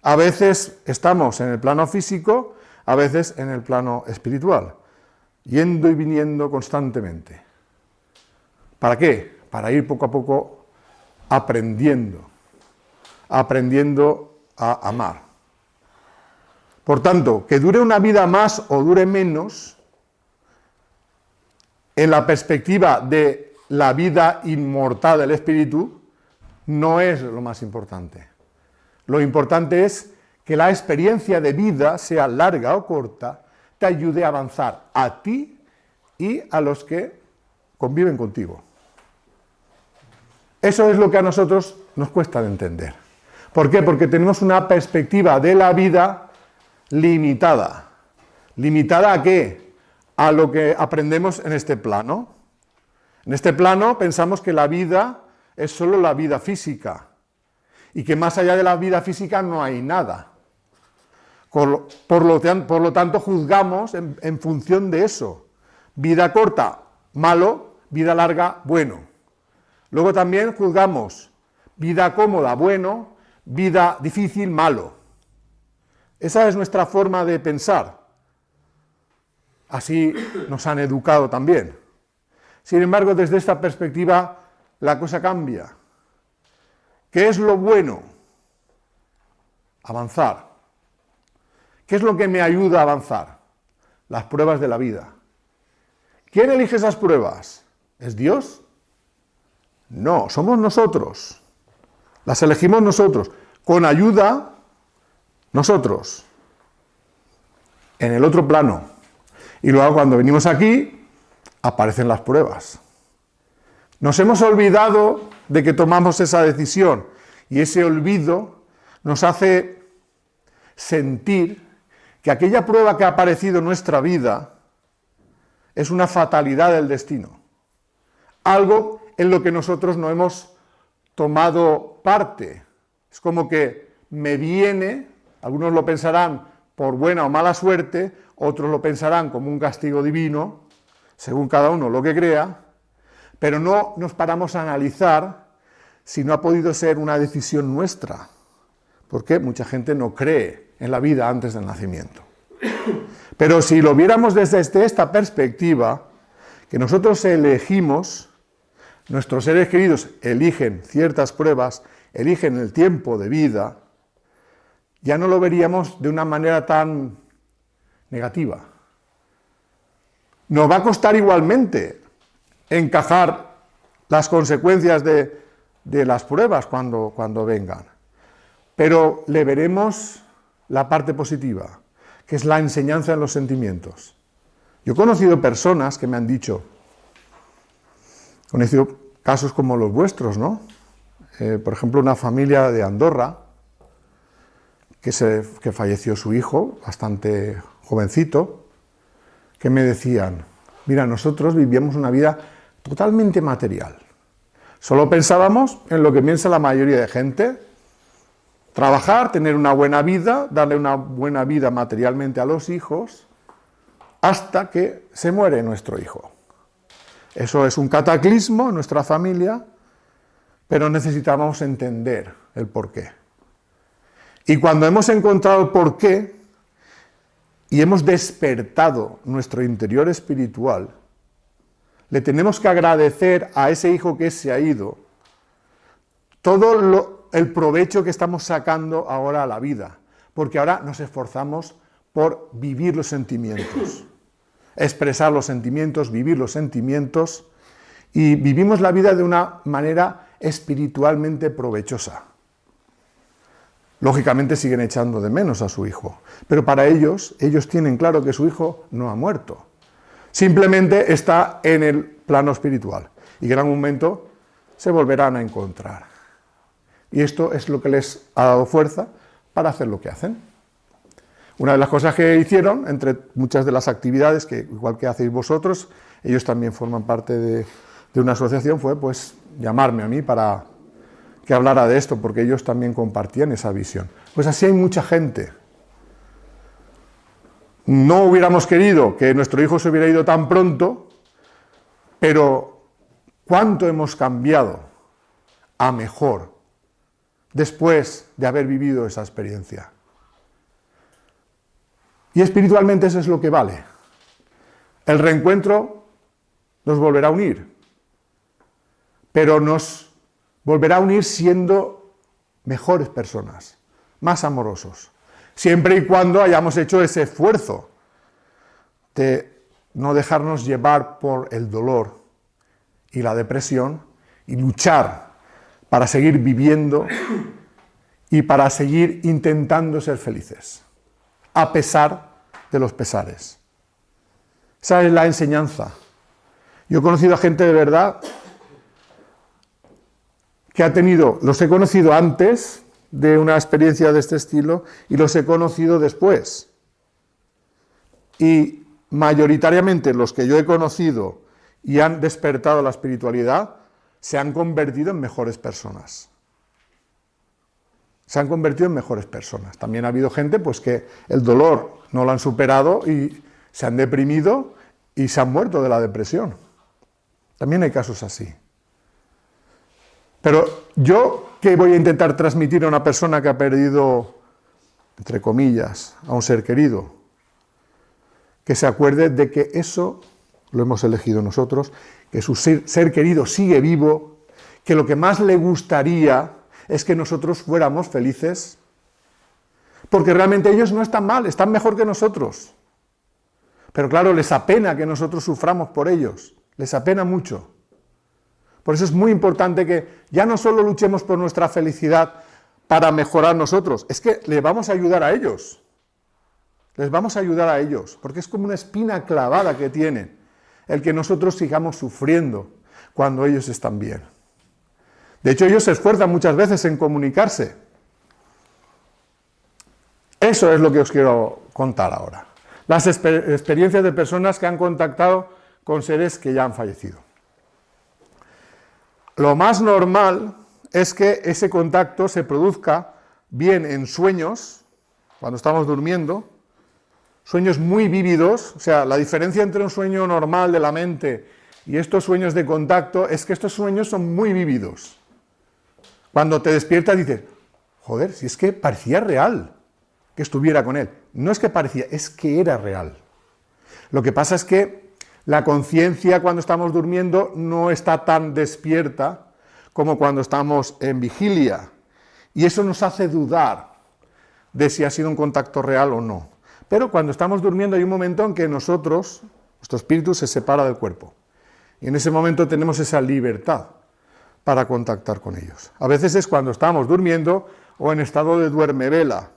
A veces estamos en el plano físico, a veces en el plano espiritual, yendo y viniendo constantemente. ¿Para qué? Para ir poco a poco aprendiendo a amar. Por tanto, que dure una vida más o dure menos, en la perspectiva de la vida inmortal del espíritu, no es lo más importante. Lo importante es que la experiencia de vida, sea larga o corta, te ayude a avanzar a ti y a los que conviven contigo. Eso es lo que a nosotros nos cuesta de entender. ¿Por qué? Porque tenemos una perspectiva de la vida limitada. ¿Limitada a qué? A lo que aprendemos en este plano. En este plano pensamos que la vida es solo la vida física y que más allá de la vida física no hay nada. Por lo tanto, juzgamos en función de eso. Vida corta, malo; vida larga, bueno. Luego también juzgamos vida cómoda, bueno; vida difícil, malo. Esa es nuestra forma de pensar. Así nos han educado también. Sin embargo, desde esta perspectiva, la cosa cambia. ¿Qué es lo bueno? Avanzar. ¿Qué es lo que me ayuda a avanzar? Las pruebas de la vida. ¿Quién elige esas pruebas? ¿Es Dios? No, somos nosotros. Las elegimos nosotros, con ayuda nosotros, en el otro plano. Y luego cuando venimos aquí, aparecen las pruebas. Nos hemos olvidado de que tomamos esa decisión y ese olvido nos hace sentir que aquella prueba que ha aparecido en nuestra vida es una fatalidad del destino. Algo en lo que nosotros no hemos tomado parte. Es como que me viene, algunos lo pensarán por buena o mala suerte, otros lo pensarán como un castigo divino, según cada uno lo que crea, pero no nos paramos a analizar si no ha podido ser una decisión nuestra, porque mucha gente no cree en la vida antes del nacimiento. Pero si lo viéramos desde esta perspectiva, que nosotros elegimos, nuestros seres queridos eligen ciertas pruebas, eligen el tiempo de vida, ya no lo veríamos de una manera tan negativa. Nos va a costar igualmente encajar las consecuencias de las pruebas cuando vengan, pero le veremos la parte positiva, que es la enseñanza en los sentimientos. Yo he conocido personas que me han dicho, he conocido casos como los vuestros, ¿no? Por ejemplo, una familia de Andorra, que falleció su hijo, bastante jovencito, que me decían, Mira, nosotros vivíamos una vida totalmente material. Solo pensábamos en lo que piensa la mayoría de gente: trabajar, tener una buena vida, darle una buena vida materialmente a los hijos, hasta que se muere nuestro hijo. Eso es un cataclismo en nuestra familia, pero necesitamos entender el porqué. Y cuando hemos encontrado el porqué y hemos despertado nuestro interior espiritual, le tenemos que agradecer a ese hijo que se ha ido todo el provecho que estamos sacando ahora a la vida, porque ahora nos esforzamos por vivir los sentimientos, expresar los sentimientos, vivir los sentimientos, y vivimos la vida de una manera espiritualmente provechosa. Lógicamente siguen echando de menos a su hijo, pero para ellos tienen claro que su hijo no ha muerto. Simplemente está en el plano espiritual y que en algún momento se volverán a encontrar. Y esto es lo que les ha dado fuerza para hacer lo que hacen. Una de las cosas que hicieron, entre muchas de las actividades que igual que hacéis vosotros, ellos también forman parte de una asociación, fue pues llamarme a mí para que hablara de esto, porque ellos también compartían esa visión. Pues así hay mucha gente. No hubiéramos querido que nuestro hijo se hubiera ido tan pronto, pero ¿cuánto hemos cambiado a mejor después de haber vivido esa experiencia? Y espiritualmente eso es lo que vale. El reencuentro nos volverá a unir, pero nos volverá a unir siendo mejores personas, más amorosos, siempre y cuando hayamos hecho ese esfuerzo de no dejarnos llevar por el dolor y la depresión y luchar para seguir viviendo y para seguir intentando ser felices, a pesar de los pesares. Esa es la enseñanza. Yo he conocido a gente de verdad que los he conocido antes de una experiencia de este estilo y los he conocido después. Y mayoritariamente los que yo he conocido y han despertado la espiritualidad se han convertido en mejores personas. Se han convertido en mejores personas. También ha habido gente pues que el dolor no lo han superado y se han deprimido y se han muerto de la depresión. También hay casos así. Pero yo, ¿qué voy a intentar transmitir a una persona que ha perdido, entre comillas, a un ser querido? Que se acuerde de que eso lo hemos elegido nosotros, que su ser querido sigue vivo, que lo que más le gustaría es que nosotros fuéramos felices, porque realmente ellos no están mal, están mejor que nosotros. Pero claro, les apena que nosotros suframos por ellos, les apena mucho. Por eso es muy importante que ya no solo luchemos por nuestra felicidad para mejorar nosotros, es que les vamos a ayudar a ellos. Les vamos a ayudar a ellos, porque es como una espina clavada que tienen, el que nosotros sigamos sufriendo cuando ellos están bien. De hecho, ellos se esfuerzan muchas veces en comunicarse. Eso es lo que os quiero contar ahora. Las experiencias de personas que han contactado con seres que ya han fallecido. Lo más normal es que ese contacto se produzca bien en sueños, cuando estamos durmiendo, sueños muy vívidos. O sea, la diferencia entre un sueño normal de la mente y estos sueños de contacto es que estos sueños son muy vívidos. Cuando te despiertas dices, joder, si es que parecía real que estuviera con él. No es que parecía, es que era real. Lo que pasa es que la conciencia cuando estamos durmiendo no está tan despierta como cuando estamos en vigilia. Y eso nos hace dudar de si ha sido un contacto real o no. Pero cuando estamos durmiendo hay un momento en que nuestro espíritu se separa del cuerpo. Y en ese momento tenemos esa libertad para contactar con ellos. A veces es cuando estamos durmiendo o en estado de duermevela.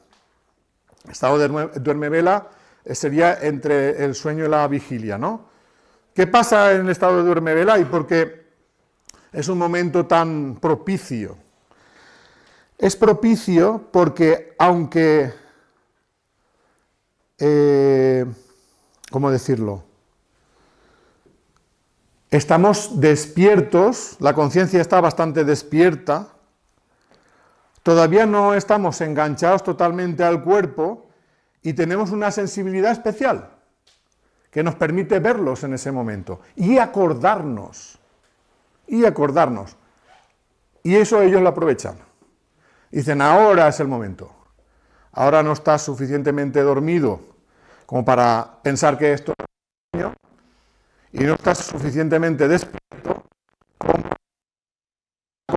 Estado de duermevela sería entre el sueño y la vigilia, ¿no? ¿Qué pasa en el estado de duermevela y por qué es un momento tan propicio? Es propicio porque aunque, ¿cómo decirlo? estamos despiertos, la conciencia está bastante despierta, todavía no estamos enganchados totalmente al cuerpo y tenemos una sensibilidad especial que nos permite verlos en ese momento y acordarnos. Y eso ellos lo aprovechan. Dicen, ahora es el momento. Ahora no estás suficientemente dormido como para pensar que esto es un sueño y no estás suficientemente despierto como para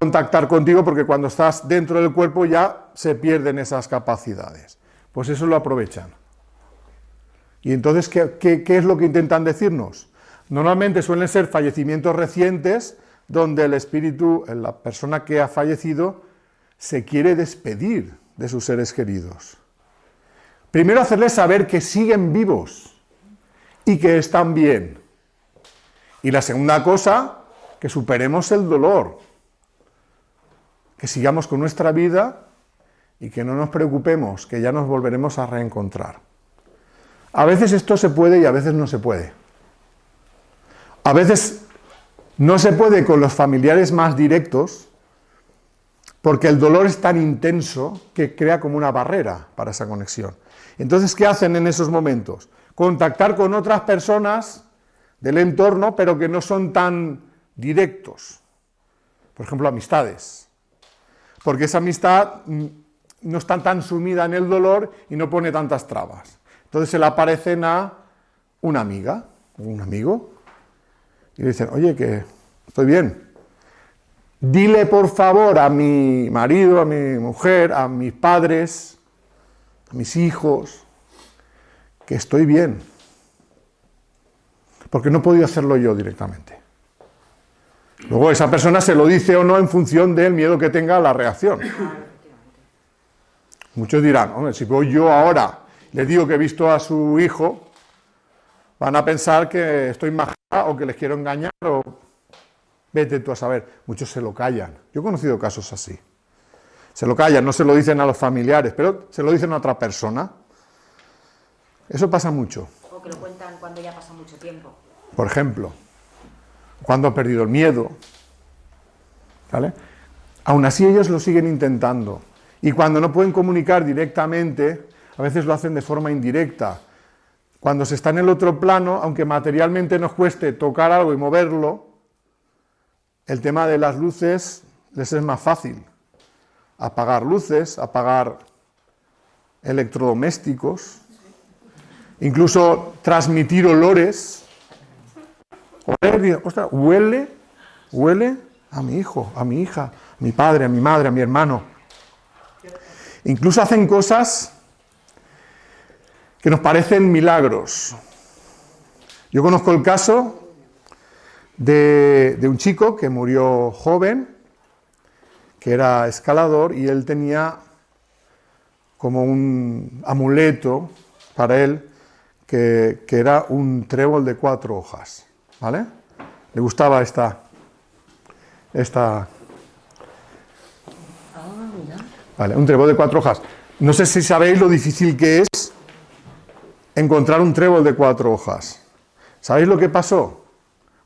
contactar contigo, porque cuando estás dentro del cuerpo ya se pierden esas capacidades. Pues eso lo aprovechan. Y entonces, ¿qué es lo que intentan decirnos? Normalmente suelen ser fallecimientos recientes donde el espíritu, la persona que ha fallecido, se quiere despedir de sus seres queridos. Primero hacerles saber que siguen vivos y que están bien. Y la segunda cosa, que superemos el dolor, que sigamos con nuestra vida y que no nos preocupemos, que ya nos volveremos a reencontrar. A veces esto se puede y a veces no se puede. A veces no se puede con los familiares más directos porque el dolor es tan intenso que crea como una barrera para esa conexión. Entonces, ¿qué hacen en esos momentos? Contactar con otras personas del entorno, pero que no son tan directos. Por ejemplo, amistades. Porque esa amistad no está tan sumida en el dolor y no pone tantas trabas. Entonces se le aparecen a una amiga o un amigo y le dicen, oye, que estoy bien. Dile por favor a mi marido, a mi mujer, a mis padres, a mis hijos, que estoy bien. Porque no he podido hacerlo yo directamente. Luego esa persona se lo dice o no en función del miedo que tenga a la reacción. Muchos dirán, hombre, si voy yo ahora, les digo que he visto a su hijo, van a pensar que estoy majada o que les quiero engañar o vete tú a saber. Muchos se lo callan. Yo he conocido casos así. Se lo callan, no se lo dicen a los familiares, pero se lo dicen a otra persona. Eso pasa mucho. O que lo cuentan cuando ya pasa mucho tiempo. Por ejemplo, cuando ha perdido el miedo, ¿vale? Aún así ellos lo siguen intentando. Y cuando no pueden comunicar directamente, a veces lo hacen de forma indirecta. Cuando se está en el otro plano, aunque materialmente nos cueste tocar algo y moverlo, el tema de las luces les es más fácil. Apagar luces, apagar electrodomésticos, incluso transmitir olores. Ostras, huele a mi hijo, a mi hija, a mi padre, a mi madre, a mi hermano. Incluso hacen cosas que nos parecen milagros. Yo conozco el caso de un chico que murió joven, que era escalador, y él tenía como un amuleto para él, que era un trébol de 4 hojas, ¿vale? Le gustaba esta vale, un trébol de 4 hojas. No sé si sabéis lo difícil que es encontrar un trébol de 4 hojas. ¿Sabéis lo que pasó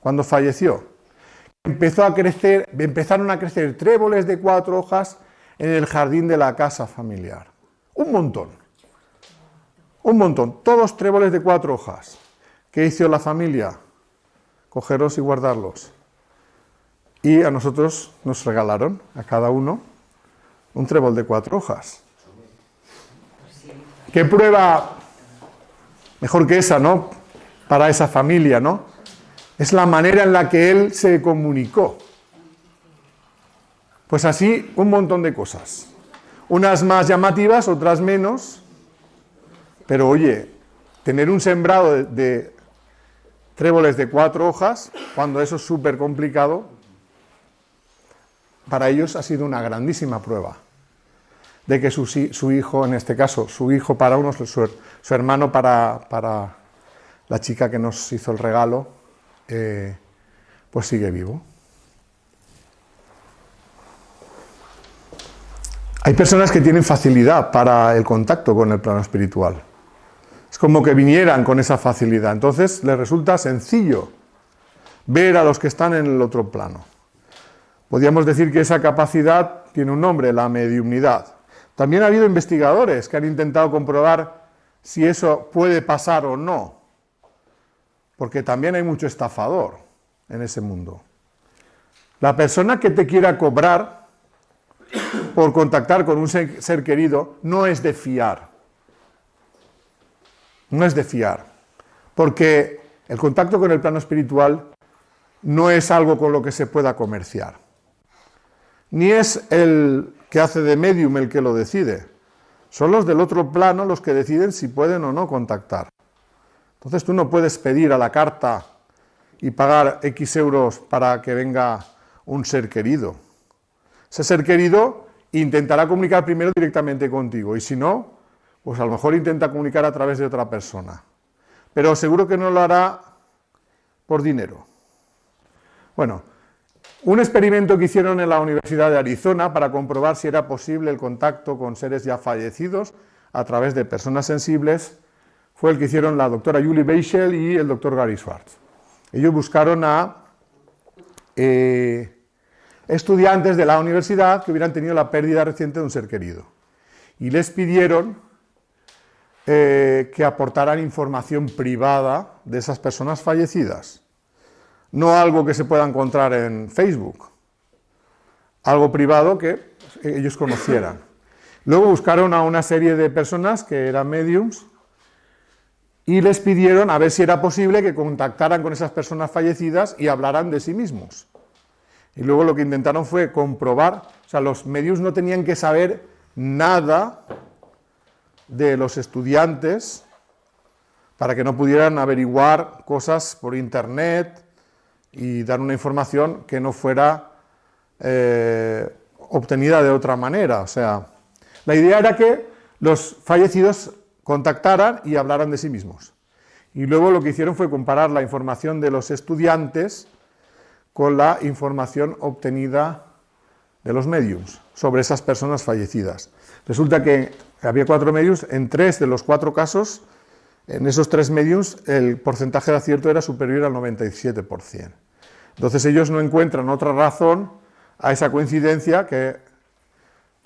cuando falleció? Empezaron a crecer tréboles de 4 hojas en el jardín de la casa familiar. Un montón, todos tréboles de 4 hojas. ¿Qué hizo la familia? Cogerlos y guardarlos. Y a nosotros nos regalaron, a cada uno, un trébol de 4 hojas. ¿Qué prueba mejor que esa, no? Para esa familia, ¿no? Es la manera en la que él se comunicó. Pues así, un montón de cosas. Unas más llamativas, otras menos. Pero oye, tener un sembrado de tréboles de 4 hojas, cuando eso es súper complicado, para ellos ha sido una grandísima prueba de que su hijo, en este caso, su hijo para unos, su hermano para la chica que nos hizo el regalo, pues sigue vivo. Hay personas que tienen facilidad para el contacto con el plano espiritual. Es como que vinieran con esa facilidad. Entonces les resulta sencillo ver a los que están en el otro plano. Podríamos decir que esa capacidad tiene un nombre, la mediumnidad. También ha habido investigadores que han intentado comprobar si eso puede pasar o no, porque también hay mucho estafador en ese mundo. La persona que te quiera cobrar por contactar con un ser querido no es de fiar. No es de fiar, porque el contacto con el plano espiritual no es algo con lo que se pueda comerciar. Ni es el que hace de medium el que lo decide. Son los del otro plano los que deciden si pueden o no contactar. Entonces tú no puedes pedir a la carta y pagar X euros para que venga un ser querido. Ese ser querido intentará comunicar primero directamente contigo, y si no, pues a lo mejor intenta comunicar a través de otra persona. Pero seguro que no lo hará por dinero. Bueno, un experimento que hicieron en la Universidad de Arizona para comprobar si era posible el contacto con seres ya fallecidos a través de personas sensibles fue el que hicieron la doctora Julie Beischel y el doctor Gary Schwartz. Ellos buscaron a estudiantes de la universidad que hubieran tenido la pérdida reciente de un ser querido y les pidieron que aportaran información privada de esas personas fallecidas. No algo que se pueda encontrar en Facebook, algo privado que ellos conocieran. Luego buscaron a una serie de personas que eran mediums y les pidieron a ver si era posible que contactaran con esas personas fallecidas y hablaran de sí mismos. Y luego lo que intentaron fue comprobar, o sea, los mediums no tenían que saber nada de los estudiantes para que no pudieran averiguar cosas por internet y dar una información que no fuera obtenida de otra manera. O sea, la idea era que los fallecidos contactaran y hablaran de sí mismos. Y luego lo que hicieron fue comparar la información de los estudiantes con la información obtenida de los mediums sobre esas personas fallecidas. Resulta que había 4 mediums, en 3 de los 4 casos, en esos 3 mediums, el porcentaje de acierto era superior al 97%. Entonces ellos no encuentran otra razón a esa coincidencia que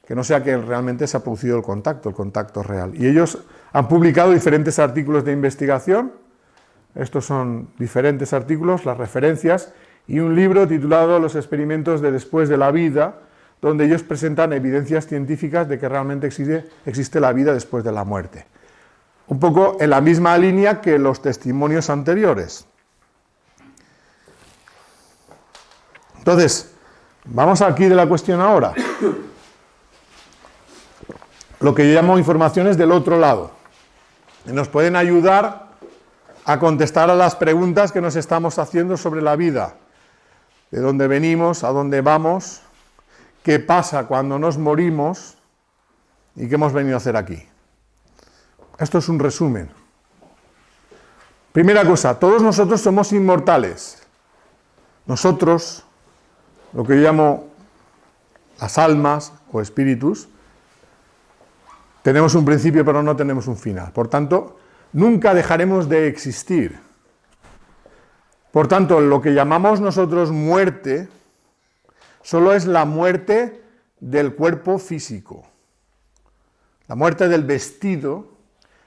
no sea que realmente se ha producido el contacto real. Y ellos han publicado diferentes artículos de investigación, estos son diferentes artículos, las referencias, y un libro titulado Los experimentos de después de la vida, donde ellos presentan evidencias científicas de que realmente existe la vida después de la muerte. Un poco en la misma línea que los testimonios anteriores. Entonces, vamos aquí de la cuestión ahora. Lo que yo llamo informaciones del otro lado. Y nos pueden ayudar a contestar a las preguntas que nos estamos haciendo sobre la vida. De dónde venimos, a dónde vamos, qué pasa cuando nos morimos y qué hemos venido a hacer aquí. Esto es un resumen. Primera cosa, todos nosotros somos inmortales. Nosotros, lo que yo llamo las almas o espíritus, tenemos un principio pero no tenemos un final. Por tanto, nunca dejaremos de existir. Por tanto, lo que llamamos nosotros muerte, solo es la muerte del cuerpo físico, la muerte del vestido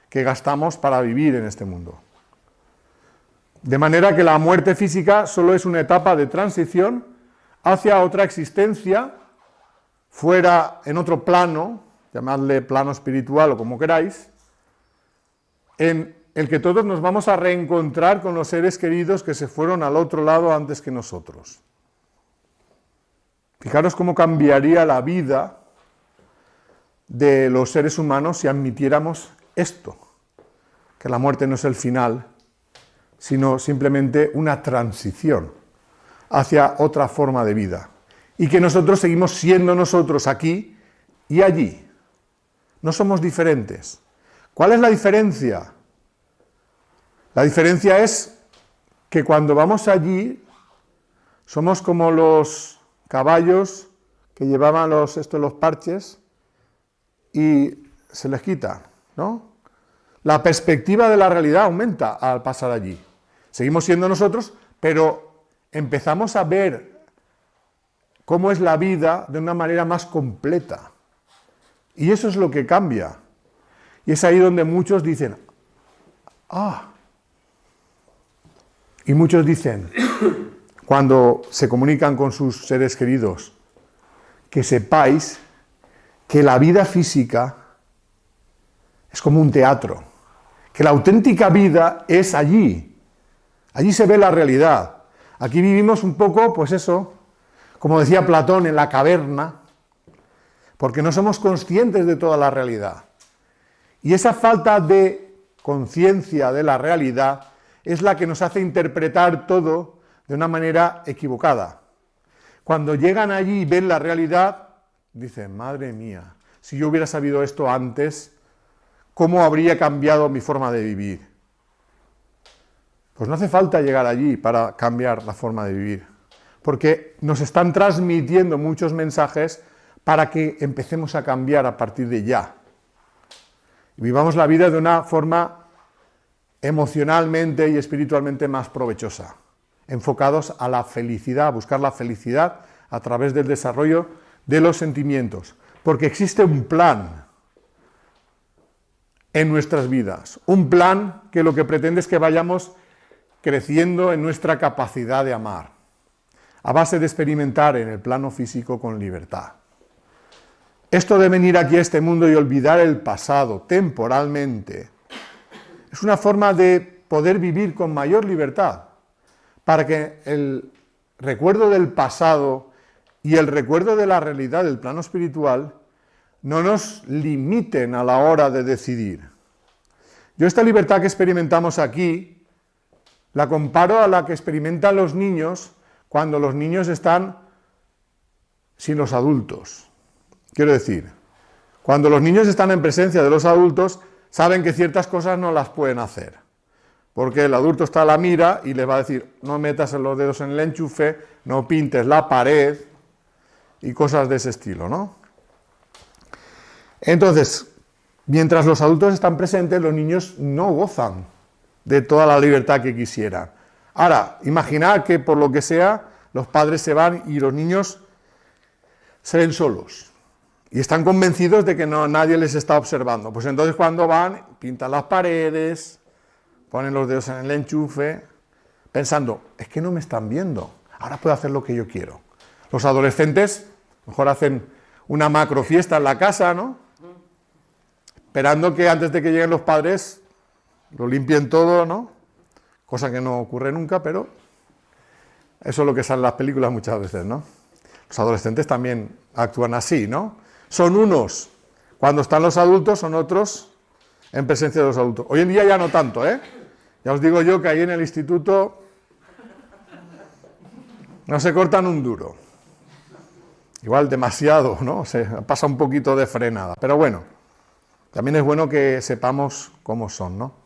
que gastamos para vivir en este mundo. De manera que la muerte física solo es una etapa de transición hacia otra existencia, fuera en otro plano, llamadle plano espiritual o como queráis, en el que todos nos vamos a reencontrar con los seres queridos que se fueron al otro lado antes que nosotros. Fijaros cómo cambiaría la vida de los seres humanos si admitiéramos esto, que la muerte no es el final, sino simplemente una transición hacia otra forma de vida, y que nosotros seguimos siendo nosotros aquí y allí. No somos diferentes. ¿Cuál es la diferencia? La diferencia es que cuando vamos allí somos como los caballos que llevaban los parches y se les quita, ¿no? La perspectiva de la realidad aumenta al pasar allí. Seguimos siendo nosotros, pero empezamos a ver cómo es la vida de una manera más completa. Y eso es lo que cambia. Y es ahí donde muchos dicen, y muchos dicen, cuando se comunican con sus seres queridos, que sepáis que la vida física es como un teatro, que la auténtica vida es allí se ve la realidad. Aquí vivimos un poco, pues eso, como decía Platón, en la caverna, porque no somos conscientes de toda la realidad. Y esa falta de conciencia de la realidad es la que nos hace interpretar todo de una manera equivocada. Cuando llegan allí y ven la realidad, dicen, madre mía, si yo hubiera sabido esto antes, ¿cómo habría cambiado mi forma de vivir? Pues no hace falta llegar allí para cambiar la forma de vivir, porque nos están transmitiendo muchos mensajes para que empecemos a cambiar a partir de ya. Y vivamos la vida de una forma emocionalmente y espiritualmente más provechosa, enfocados a la felicidad, a buscar la felicidad a través del desarrollo de los sentimientos, porque existe un plan en nuestras vidas, un plan que lo que pretende es que vayamos creciendo en nuestra capacidad de amar, a base de experimentar en el plano físico con libertad. Esto de venir aquí a este mundo y olvidar el pasado temporalmente es una forma de poder vivir con mayor libertad, para que el recuerdo del pasado y el recuerdo de la realidad del plano espiritual no nos limiten a la hora de decidir. Yo esta libertad que experimentamos aquí la comparo a la que experimentan los niños cuando los niños están sin los adultos. Quiero decir, cuando los niños están en presencia de los adultos, saben que ciertas cosas no las pueden hacer, porque el adulto está a la mira y les va a decir, no metas los dedos en el enchufe, no pintes la pared y cosas de ese estilo, ¿no? Entonces, mientras los adultos están presentes, los niños no gozan de toda la libertad que quisieran. Ahora, imaginad que por lo que sea, los padres se van y los niños se ven solos. Y están convencidos de que nadie les está observando. Pues entonces cuando van, pintan las paredes, ponen los dedos en el enchufe, pensando, es que no me están viendo, ahora puedo hacer lo que yo quiero. Los adolescentes, mejor hacen una macro fiesta en la casa, ¿no? Esperando que antes de que lleguen los padres, lo limpien todo, ¿no? Cosa que no ocurre nunca, pero eso es lo que sale en las películas muchas veces, ¿no? Los adolescentes también actúan así, ¿no? Son unos cuando están los adultos, son otros en presencia de los adultos. Hoy en día ya no tanto, ¿eh? Ya os digo yo que ahí en el instituto no se cortan un duro. Igual demasiado, ¿no? Se pasa un poquito de frenada. Pero bueno, también es bueno que sepamos cómo son, ¿no?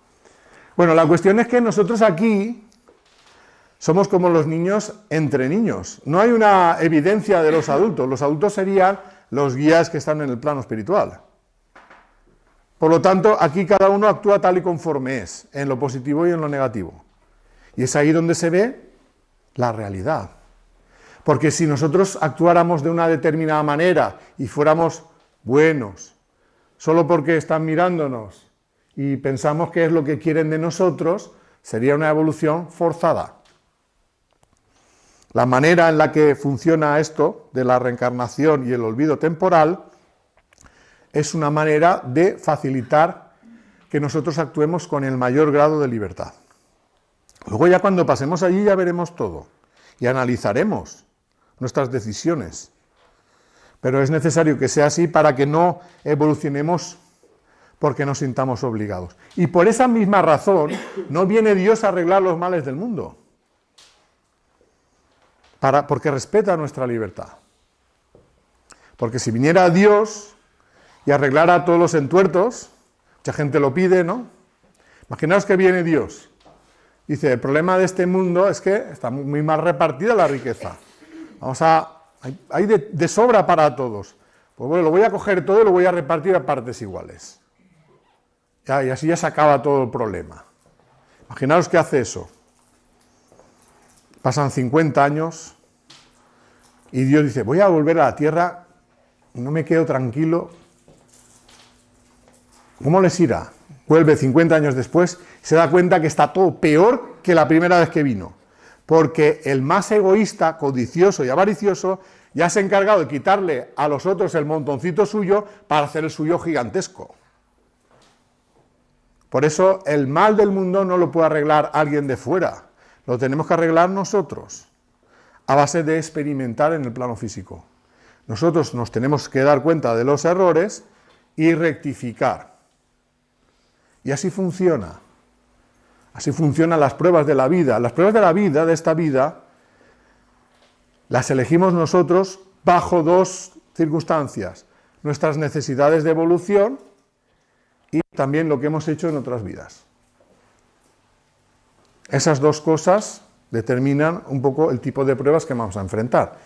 Bueno, la cuestión es que nosotros aquí somos como los niños entre niños. No hay una evidencia de los adultos. Los adultos serían los guías que están en el plano espiritual. Por lo tanto, aquí cada uno actúa tal y conforme es, en lo positivo y en lo negativo. Y es ahí donde se ve la realidad. Porque si nosotros actuáramos de una determinada manera y fuéramos buenos, solo porque están mirándonos y pensamos que es lo que quieren de nosotros, sería una evolución forzada. La manera en la que funciona esto de la reencarnación y el olvido temporal es una manera de facilitar que nosotros actuemos con el mayor grado de libertad. Luego ya cuando pasemos allí ya veremos todo y analizaremos nuestras decisiones. Pero es necesario que sea así para que no evolucionemos porque nos sintamos obligados. Y por esa misma razón no viene Dios a arreglar los males del mundo. Porque respeta nuestra libertad. Porque si viniera Dios y arreglara todos los entuertos, mucha gente lo pide, ¿no? Imaginaos que viene Dios. Dice, el problema de este mundo es que está muy mal repartida la riqueza. Hay de sobra para todos. Pues bueno, lo voy a coger todo y lo voy a repartir a partes iguales. Y así ya se acaba todo el problema. Imaginaos que hace eso. pasan 50 años y Dios dice, voy a volver a la tierra, no me quedo tranquilo. ¿Cómo les irá? Vuelve 50 años después y se da cuenta que está todo peor que la primera vez que vino. Porque el más egoísta, codicioso y avaricioso ya se ha encargado de quitarle a los otros el montoncito suyo para hacer el suyo gigantesco. Por eso el mal del mundo no lo puede arreglar alguien de fuera, lo tenemos que arreglar nosotros, a base de experimentar en el plano físico. Nosotros nos tenemos que dar cuenta de los errores y rectificar. Y así funciona. Así funcionan las pruebas de la vida. Las pruebas de la vida, de esta vida, las elegimos nosotros bajo dos circunstancias. Nuestras necesidades de evolución y también lo que hemos hecho en otras vidas. Esas dos cosas determinan un poco el tipo de pruebas que vamos a enfrentar.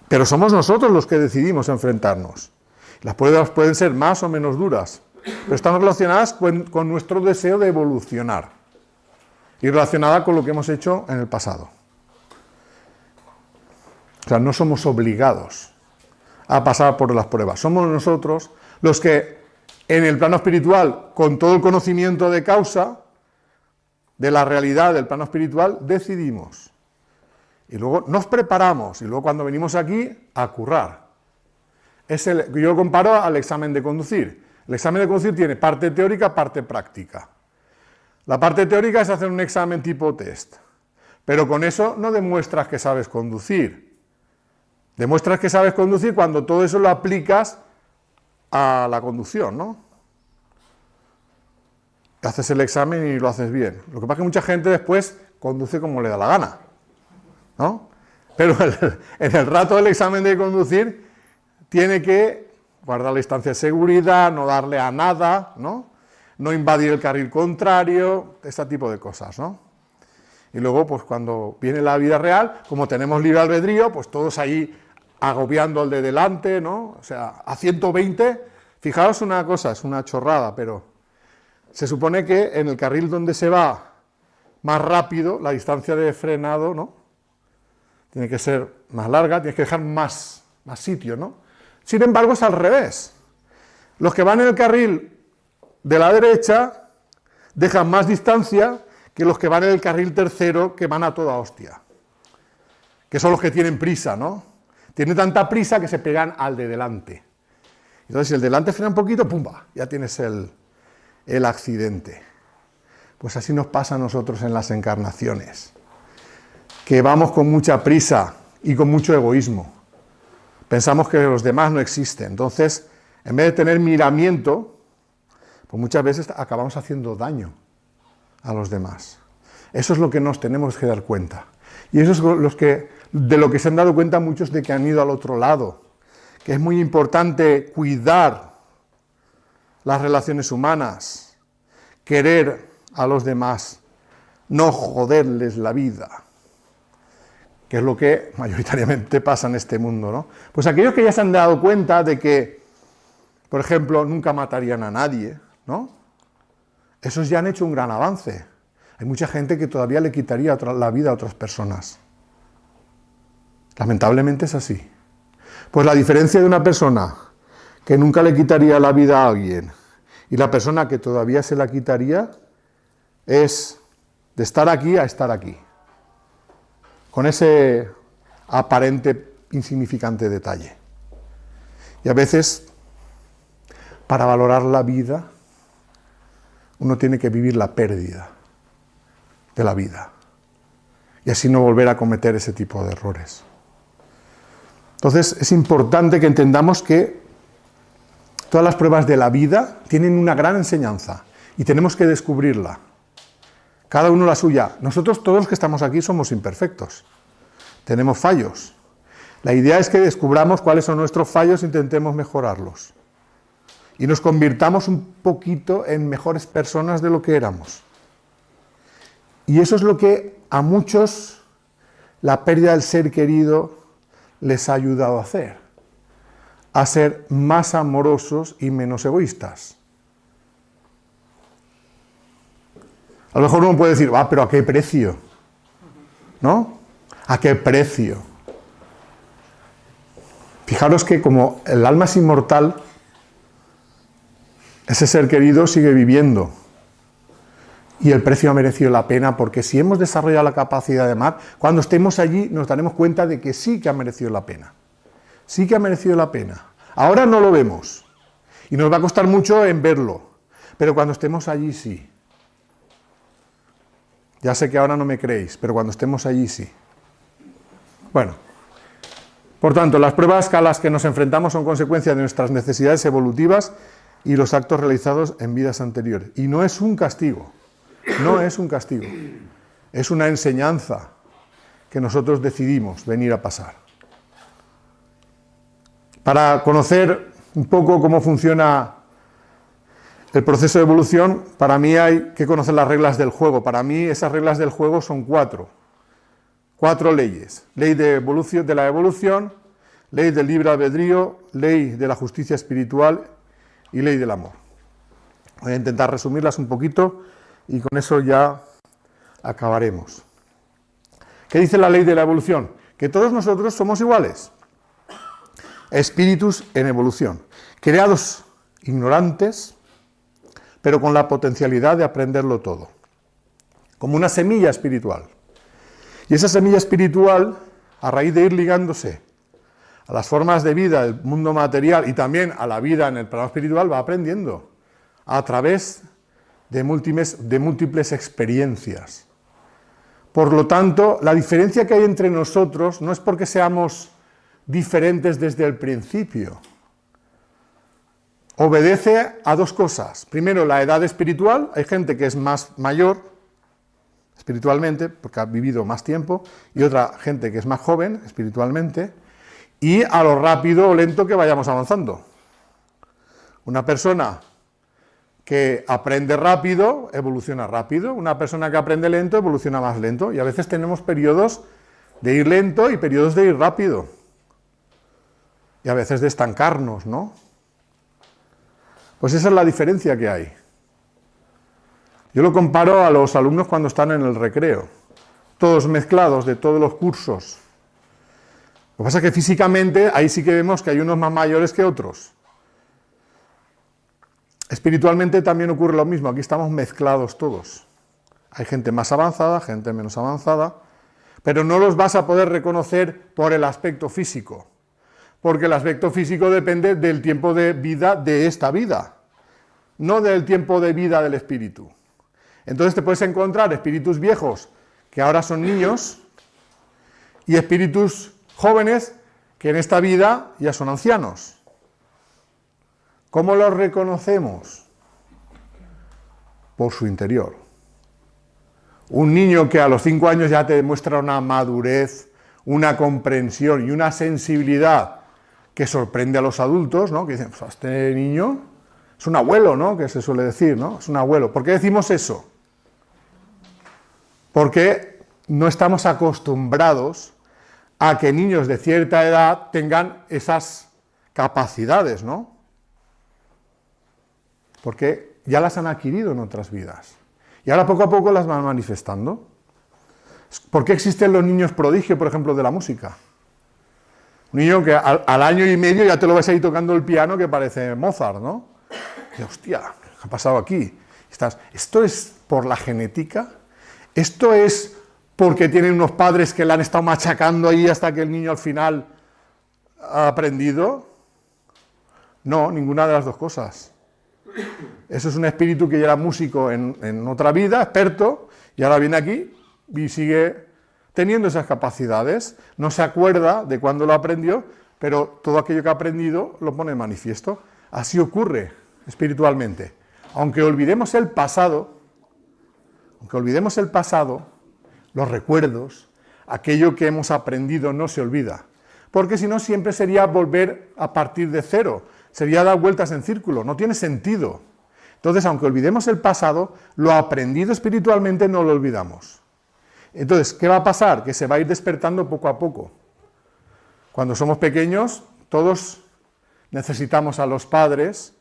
Pero somos nosotros los que decidimos enfrentarnos. Las pruebas pueden ser más o menos duras, pero están relacionadas con nuestro deseo de evolucionar y relacionada con lo que hemos hecho en el pasado. O sea, no somos obligados a pasar por las pruebas. Somos nosotros los que, en el plano espiritual, con todo el conocimiento de causa, de la realidad del plano espiritual, decidimos. Y luego nos preparamos, y luego cuando venimos aquí, a currar. Yo lo comparo al examen de conducir. El examen de conducir tiene parte teórica, parte práctica. La parte teórica es hacer un examen tipo test, pero con eso no demuestras que sabes conducir. Demuestras que sabes conducir cuando todo eso lo aplicas a la conducción, ¿no? Haces el examen y lo haces bien. Lo que pasa es que mucha gente después conduce como le da la gana, ¿no? Pero en el rato del examen de conducir tiene que guardar la distancia de seguridad, no darle a nada, ¿no? No invadir el carril contrario, este tipo de cosas, ¿no? Y luego, pues cuando viene la vida real, como tenemos libre albedrío, pues todos ahí agobiando al de delante, ¿no? O sea, a 120, fijaos una cosa, es una chorrada, pero se supone que en el carril donde se va más rápido, la distancia de frenado, ¿no? Tiene que ser más larga, tienes que dejar más sitio, ¿no? Sin embargo, es al revés. Los que van en el carril de la derecha dejan más distancia que los que van en el carril tercero, que van a toda hostia. Que son los que tienen prisa, ¿no? Tienen tanta prisa que se pegan al de delante. Entonces, si el delante frena un poquito, ¡pumba! Ya tienes el accidente. Pues así nos pasa a nosotros en las encarnaciones. Que vamos con mucha prisa y con mucho egoísmo. Pensamos que los demás no existen. Entonces, en vez de tener miramiento, pues muchas veces acabamos haciendo daño a los demás. Eso es lo que nos tenemos que dar cuenta. Y eso es de lo que se han dado cuenta muchos de que han ido al otro lado. Que es muy importante cuidar las relaciones humanas, querer a los demás, no joderles la vida, que es lo que mayoritariamente pasa en este mundo, ¿no? Pues aquellos que ya se han dado cuenta de que, por ejemplo, nunca matarían a nadie, ¿no? Esos ya han hecho un gran avance. Hay mucha gente que todavía le quitaría la vida a otras personas. Lamentablemente es así. Pues la diferencia de una persona que nunca le quitaría la vida a alguien y la persona que todavía se la quitaría es de estar aquí a estar aquí. Con ese aparente insignificante detalle. Y a veces, para valorar la vida, uno tiene que vivir la pérdida de la vida. Y así no volver a cometer ese tipo de errores. Entonces, es importante que entendamos que todas las pruebas de la vida tienen una gran enseñanza y tenemos que descubrirla. Cada uno la suya. Nosotros todos los que estamos aquí somos imperfectos. Tenemos fallos. La idea es que descubramos cuáles son nuestros fallos e intentemos mejorarlos. Y nos convirtamos un poquito en mejores personas de lo que éramos. Y eso es lo que a muchos la pérdida del ser querido les ha ayudado a hacer. A ser más amorosos y menos egoístas. A lo mejor uno puede decir, pero ¿a qué precio? ¿No? ¿A qué precio? Fijaros que como el alma es inmortal, ese ser querido sigue viviendo. Y el precio ha merecido la pena, porque si hemos desarrollado la capacidad de amar, cuando estemos allí nos daremos cuenta de que sí que ha merecido la pena. Sí que ha merecido la pena. Ahora no lo vemos. Y nos va a costar mucho en verlo. Pero cuando estemos allí sí. Ya sé que ahora no me creéis, pero cuando estemos allí sí. Bueno, por tanto, las pruebas a las que nos enfrentamos son consecuencia de nuestras necesidades evolutivas y los actos realizados en vidas anteriores. Y no es un castigo, no es un castigo, es una enseñanza que nosotros decidimos venir a pasar. Para conocer un poco cómo funciona el proceso de evolución, para mí hay que conocer las reglas del juego. Para mí esas reglas del juego son cuatro leyes. Ley de la evolución, ley del libre albedrío, ley de la justicia espiritual y ley del amor. Voy a intentar resumirlas un poquito y con eso ya acabaremos. ¿Qué dice la ley de la evolución? Que todos nosotros somos iguales. Espíritus en evolución, creados ignorantes, pero con la potencialidad de aprenderlo todo, como una semilla espiritual. Y esa semilla espiritual, a raíz de ir ligándose a las formas de vida del mundo material y también a la vida en el plano espiritual, va aprendiendo a través de múltiples experiencias. Por lo tanto, la diferencia que hay entre nosotros no es porque seamos diferentes desde el principio. Obedece a dos cosas. Primero, la edad espiritual. Hay gente que es más mayor espiritualmente porque ha vivido más tiempo, y otra gente que es más joven espiritualmente, y a lo rápido o lento que vayamos avanzando. Una persona que aprende rápido, evoluciona rápido. Una persona que aprende lento, evoluciona más lento. Y a veces tenemos periodos de ir lento y periodos de ir rápido. Y a veces de estancarnos, ¿no? Pues esa es la diferencia que hay. Yo lo comparo a los alumnos cuando están en el recreo, todos mezclados de todos los cursos. Lo que pasa es que físicamente ahí sí que vemos que hay unos más mayores que otros. Espiritualmente también ocurre lo mismo, aquí estamos mezclados todos. Hay gente más avanzada, gente menos avanzada, pero no los vas a poder reconocer por el aspecto físico, porque el aspecto físico depende del tiempo de vida de esta vida, no del tiempo de vida del espíritu. Entonces te puedes encontrar espíritus viejos que ahora son niños y espíritus jóvenes que en esta vida ya son ancianos. ¿Cómo los reconocemos? Por su interior. Un niño que a los 5 años ya te demuestra una madurez, una comprensión y una sensibilidad que sorprende a los adultos, ¿no? Que dicen, pues este niño es un abuelo, ¿no? Que se suele decir, ¿no? Es un abuelo. ¿Por qué decimos eso? Porque no estamos acostumbrados a que niños de cierta edad tengan esas capacidades, ¿no? Porque ya las han adquirido en otras vidas. Y ahora poco a poco las van manifestando. ¿Por qué existen los niños prodigio, por ejemplo, de la música? Un niño que al año y medio ya te lo ves ahí tocando el piano que parece Mozart, ¿no? Y, hostia, ¿qué ha pasado aquí? ¿Esto es por la genética? ¿Esto es porque tienen unos padres que le han estado machacando ahí hasta que el niño al final ha aprendido? No, ninguna de las dos cosas. Eso es un espíritu que ya era músico en otra vida, experto, y ahora viene aquí y sigue teniendo esas capacidades. No se acuerda de cuándo lo aprendió, pero todo aquello que ha aprendido lo pone en manifiesto. Así ocurre espiritualmente. Aunque olvidemos el pasado, los recuerdos, aquello que hemos aprendido no se olvida. Porque si no, siempre sería volver a partir de cero. Sería dar vueltas en círculo, no tiene sentido. Entonces, aunque olvidemos el pasado, lo aprendido espiritualmente no lo olvidamos. Entonces, ¿qué va a pasar? Que se va a ir despertando poco a poco. Cuando somos pequeños, todos necesitamos a los padres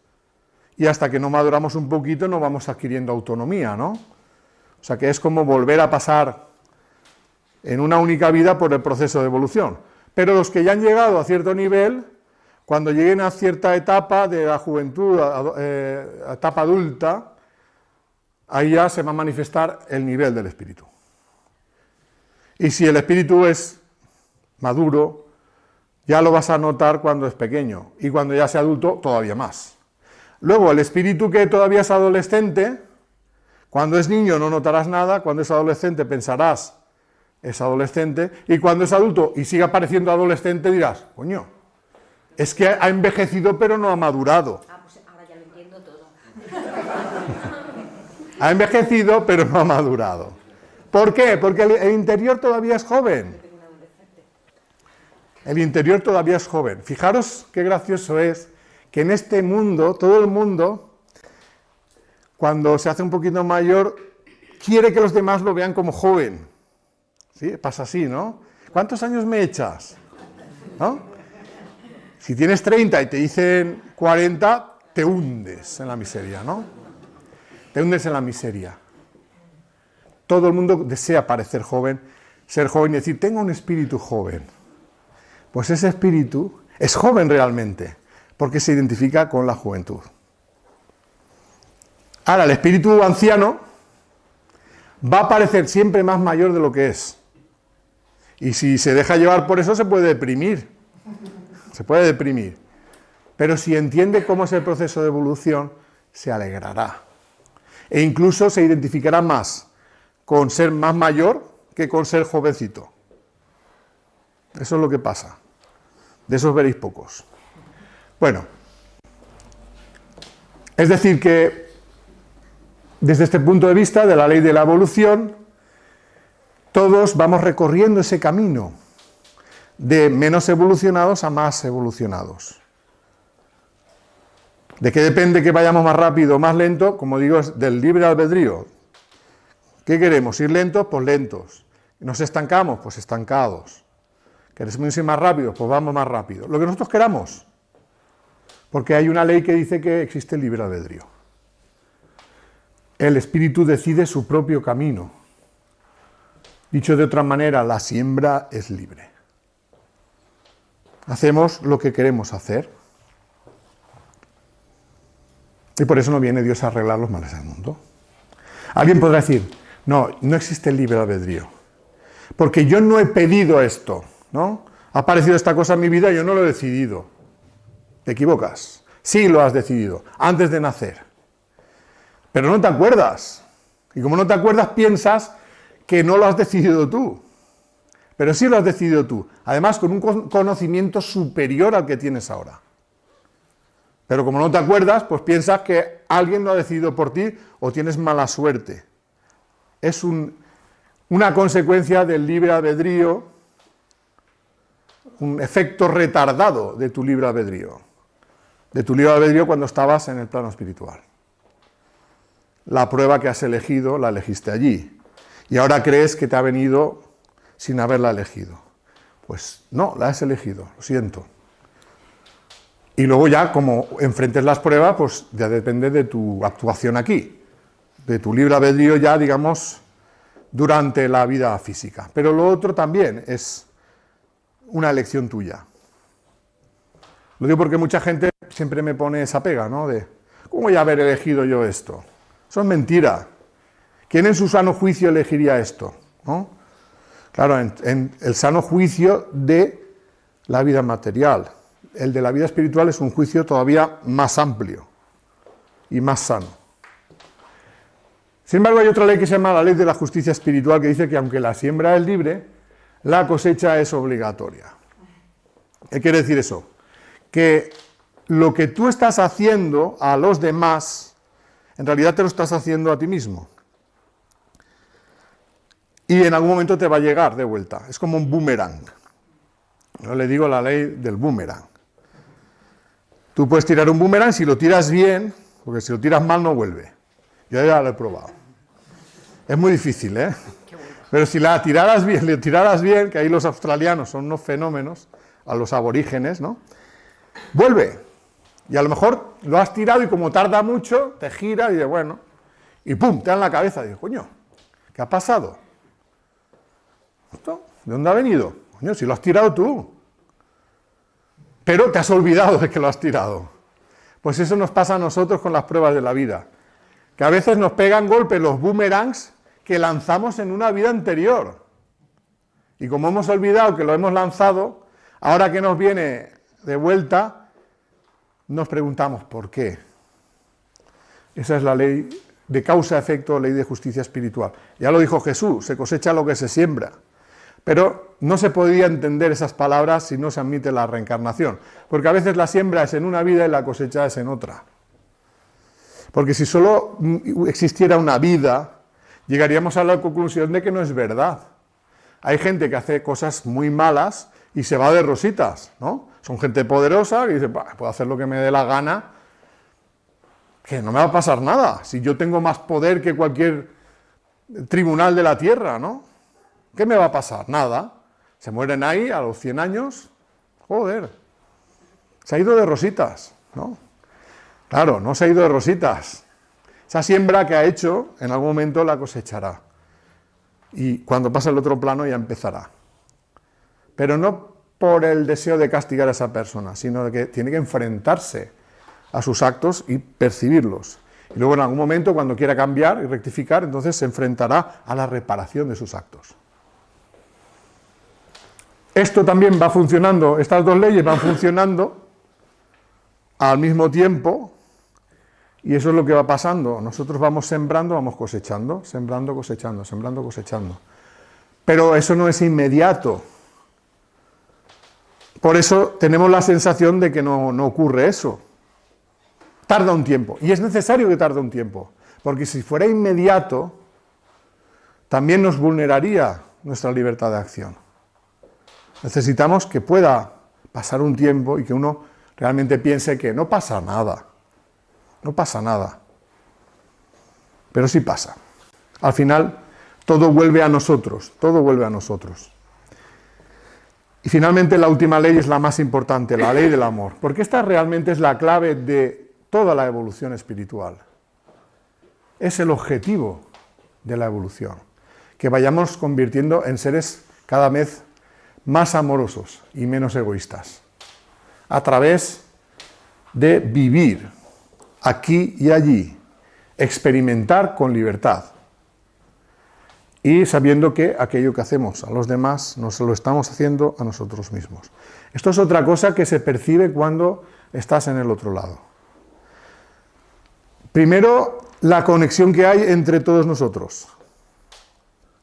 y hasta que no maduramos un poquito no vamos adquiriendo autonomía, ¿no? O sea que es como volver a pasar en una única vida por el proceso de evolución. Pero los que ya han llegado a cierto nivel, cuando lleguen a cierta etapa de la juventud, etapa adulta, ahí ya se va a manifestar el nivel del espíritu. Y si el espíritu es maduro, ya lo vas a notar cuando es pequeño, y cuando ya sea adulto, todavía más. Luego, el espíritu que todavía es adolescente, cuando es niño no notarás nada, cuando es adolescente pensarás, es adolescente, y cuando es adulto y sigue pareciendo adolescente dirás, coño, es que ha envejecido pero no ha madurado. Ah, pues ahora ya lo entiendo todo. Ha envejecido pero no ha madurado. ¿Por qué? Porque el interior todavía es joven. El interior todavía es joven. Fijaros qué gracioso es que en este mundo, todo el mundo, cuando se hace un poquito mayor, quiere que los demás lo vean como joven. ¿Sí? Pasa así, ¿no? ¿Cuántos años me echas? ¿No? Si tienes 30 y te dicen 40, te hundes en la miseria, ¿no? Te hundes en la miseria. Todo el mundo desea parecer joven, ser joven y decir, tengo un espíritu joven. Pues ese espíritu es joven realmente, porque se identifica con la juventud. Ahora, el espíritu anciano va a parecer siempre más mayor de lo que es. Y si se deja llevar por eso, se puede deprimir. Se puede deprimir. Pero si entiende cómo es el proceso de evolución, se alegrará. E incluso se identificará más con ser más mayor que con ser jovencito. Eso es lo que pasa. De esos veréis pocos. Bueno, es decir que desde este punto de vista de la ley de la evolución, todos vamos recorriendo ese camino de menos evolucionados a más evolucionados. ¿De qué depende que vayamos más rápido o más lento? Como digo, es del libre albedrío. ¿Qué queremos? ¿Ir lentos? Pues lentos. ¿Nos estancamos? Pues estancados. ¿Queremos ir más rápido? Pues vamos más rápido. Lo que nosotros queramos. Porque hay una ley que dice que existe el libre albedrío. El espíritu decide su propio camino. Dicho de otra manera, la siembra es libre. Hacemos lo que queremos hacer. Y por eso no viene Dios a arreglar los males del mundo. Alguien podrá decir, no existe el libre albedrío. Porque yo no he pedido esto, ¿no? Ha aparecido esta cosa en mi vida y yo no lo he decidido. Te equivocas. Sí lo has decidido, antes de nacer. Pero no te acuerdas. Y como no te acuerdas, piensas que no lo has decidido tú. Pero sí lo has decidido tú. Además, con un conocimiento superior al que tienes ahora. Pero como no te acuerdas, pues piensas que alguien lo ha decidido por ti o tienes mala suerte. Es una consecuencia del libre albedrío, un efecto retardado de tu libre albedrío. De tu libre albedrío cuando estabas en el plano espiritual. La prueba que has elegido, la elegiste allí. Y ahora crees que te ha venido sin haberla elegido. Pues no, la has elegido, lo siento. Y luego ya, como enfrentes las pruebas, pues ya depende de tu actuación aquí. De tu libre albedrío ya, digamos, durante la vida física. Pero lo otro también es una elección tuya. Lo digo porque mucha gente siempre me pone esa pega, ¿no? De, ¿cómo voy a haber elegido yo esto? Eso es mentira. ¿Quién en su sano juicio elegiría esto? ¿No? Claro, en el sano juicio de la vida material. El de la vida espiritual es un juicio todavía más amplio y más sano. Sin embargo, hay otra ley que se llama la ley de la justicia espiritual, que dice que aunque la siembra es libre, la cosecha es obligatoria. ¿Qué quiere decir eso? Que lo que tú estás haciendo a los demás, en realidad te lo estás haciendo a ti mismo. Y en algún momento te va a llegar de vuelta. Es como un boomerang. Yo le digo la ley del boomerang. Tú puedes tirar un boomerang si lo tiras bien, porque si lo tiras mal no vuelve. Yo ya lo he probado. Es muy difícil, ¿eh? Pero si la tiraras bien, le tiraras bien, que ahí los australianos son unos fenómenos, a los aborígenes, ¿no? Vuelve. Y a lo mejor lo has tirado y como tarda mucho, te gira y dices, bueno, y pum, te da en la cabeza. Y dices, coño, ¿qué ha pasado? ¿Esto? ¿De dónde ha venido? Coño, si lo has tirado tú. Pero te has olvidado de que lo has tirado. Pues eso nos pasa a nosotros con las pruebas de la vida. Que a veces nos pegan golpes los boomerangs que lanzamos en una vida anterior. Y como hemos olvidado que lo hemos lanzado, ahora que nos viene de vuelta, nos preguntamos ¿por qué? Esa es la ley de causa-efecto, ley de justicia espiritual. Ya lo dijo Jesús, se cosecha lo que se siembra. Pero no se podía entender esas palabras si no se admite la reencarnación. Porque a veces la siembra es en una vida y la cosecha es en otra. Porque si solo existiera una vida, llegaríamos a la conclusión de que no es verdad. Hay gente que hace cosas muy malas y se va de rositas, ¿no? Son gente poderosa que dice, puedo hacer lo que me dé la gana, que no me va a pasar nada, si yo tengo más poder que cualquier tribunal de la tierra, ¿no? ¿Qué me va a pasar? Nada. Se mueren ahí a los 100 años, joder, se ha ido de rositas, ¿no? Claro, no se ha ido de rositas. Esa siembra que ha hecho, en algún momento la cosechará. Y cuando pase el otro plano ya empezará. Pero no por el deseo de castigar a esa persona, sino que tiene que enfrentarse a sus actos y percibirlos. Y luego en algún momento, cuando quiera cambiar y rectificar, entonces se enfrentará a la reparación de sus actos. Esto también va funcionando, estas dos leyes van funcionando al mismo tiempo, y eso es lo que va pasando. Nosotros vamos sembrando, vamos cosechando, sembrando, cosechando, sembrando, cosechando. Pero eso no es inmediato. Por eso tenemos la sensación de que no ocurre eso. Tarda un tiempo, y es necesario que tarde un tiempo, porque si fuera inmediato, también nos vulneraría nuestra libertad de acción. Necesitamos que pueda pasar un tiempo y que uno realmente piense que no pasa nada. No pasa nada. Pero sí pasa. Al final, todo vuelve a nosotros, todo vuelve a nosotros. Y finalmente la última ley es la más importante, la ley del amor, porque esta realmente es la clave de toda la evolución espiritual. Es el objetivo de la evolución, que vayamos convirtiendo en seres cada vez más amorosos y menos egoístas, a través de vivir aquí y allí, experimentar con libertad y sabiendo que aquello que hacemos a los demás nos lo estamos haciendo a nosotros mismos. Esto es otra cosa que se percibe cuando estás en el otro lado. Primero, la conexión que hay entre todos nosotros,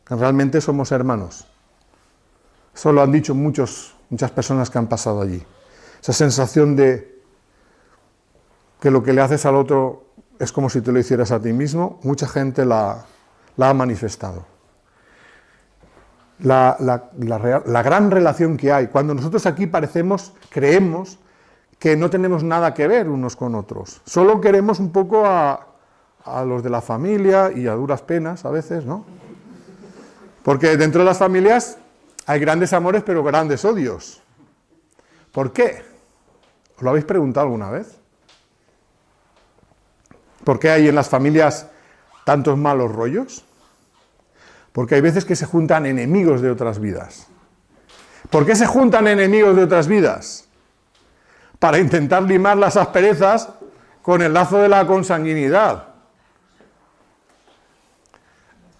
que realmente somos hermanos. Eso lo han dicho muchas personas que han pasado allí. Esa sensación de que lo que le haces al otro es como si te lo hicieras a ti mismo, mucha gente la ha manifestado. La gran relación que hay, cuando nosotros aquí creemos que no tenemos nada que ver unos con otros, solo queremos un poco a los de la familia y a duras penas a veces, ¿no? Porque dentro de las familias hay grandes amores pero grandes odios. ¿Por qué? ¿Os lo habéis preguntado alguna vez? ¿Por qué hay en las familias tantos malos rollos? Porque hay veces que se juntan enemigos de otras vidas. ¿Por qué se juntan enemigos de otras vidas? Para intentar limar las asperezas con el lazo de la consanguinidad.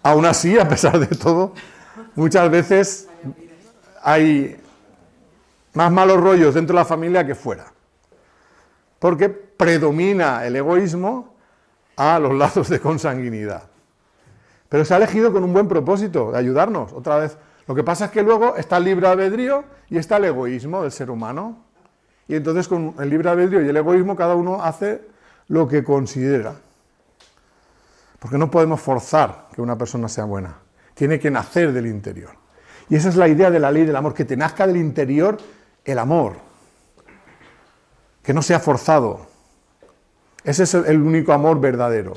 Aún así, a pesar de todo, muchas veces hay más malos rollos dentro de la familia que fuera. Porque predomina el egoísmo a los lazos de consanguinidad. Pero se ha elegido con un buen propósito, de ayudarnos, otra vez. Lo que pasa es que luego está el libre albedrío y está el egoísmo del ser humano. Y entonces con el libre albedrío y el egoísmo cada uno hace lo que considera. Porque no podemos forzar que una persona sea buena. Tiene que nacer del interior. Y esa es la idea de la ley del amor, que te nazca del interior el amor. Que no sea forzado. Ese es el único amor verdadero,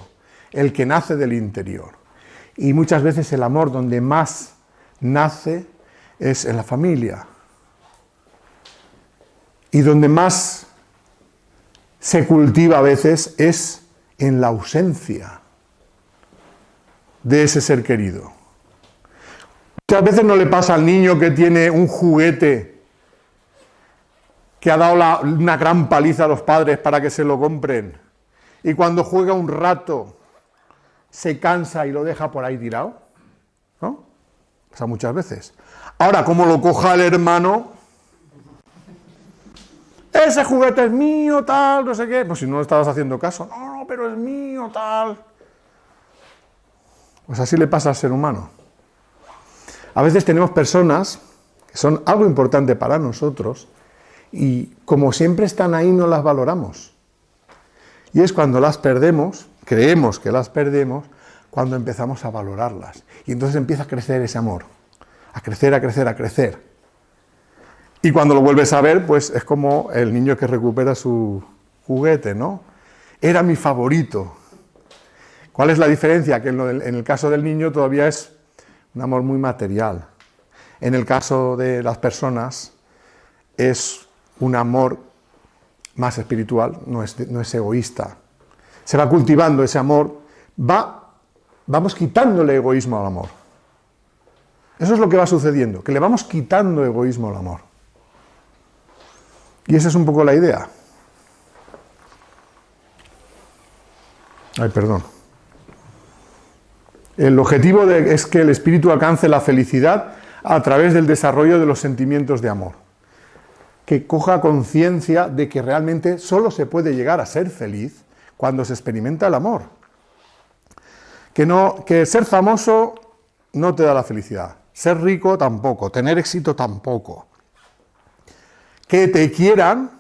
el que nace del interior. Y muchas veces el amor donde más nace es en la familia. Y donde más se cultiva a veces es en la ausencia de ese ser querido. Muchas veces no le pasa al niño que tiene un juguete que ha dado una gran paliza a los padres para que se lo compren, y cuando juega un rato se cansa y lo deja por ahí tirado, ¿no? Pasa muchas veces. Ahora, como lo coja el hermano, ese juguete es mío, tal, no sé qué, pues si no le estabas haciendo caso, no, pero es mío, tal. Pues así le pasa al ser humano. A veces tenemos personas que son algo importante para nosotros y como siempre están ahí no las valoramos. Y es cuando las perdemos, creemos que las perdemos, cuando empezamos a valorarlas. Y entonces empieza a crecer ese amor, a crecer, a crecer, a crecer. Y cuando lo vuelves a ver, pues es como el niño que recupera su juguete, ¿no? Era mi favorito. ¿Cuál es la diferencia? Que en el caso del niño todavía es un amor muy material. En el caso de las personas es un amor más espiritual, no es egoísta. Se va cultivando ese amor, vamos quitándole egoísmo al amor. Eso es lo que va sucediendo, que le vamos quitando egoísmo al amor. Y esa es un poco la idea. Ay, perdón. El objetivo es que el espíritu alcance la felicidad a través del desarrollo de los sentimientos de amor. Que coja conciencia de que realmente solo se puede llegar a ser feliz cuando se experimenta el amor. Que ser famoso no te da la felicidad. Ser rico tampoco. Tener éxito tampoco. Que te quieran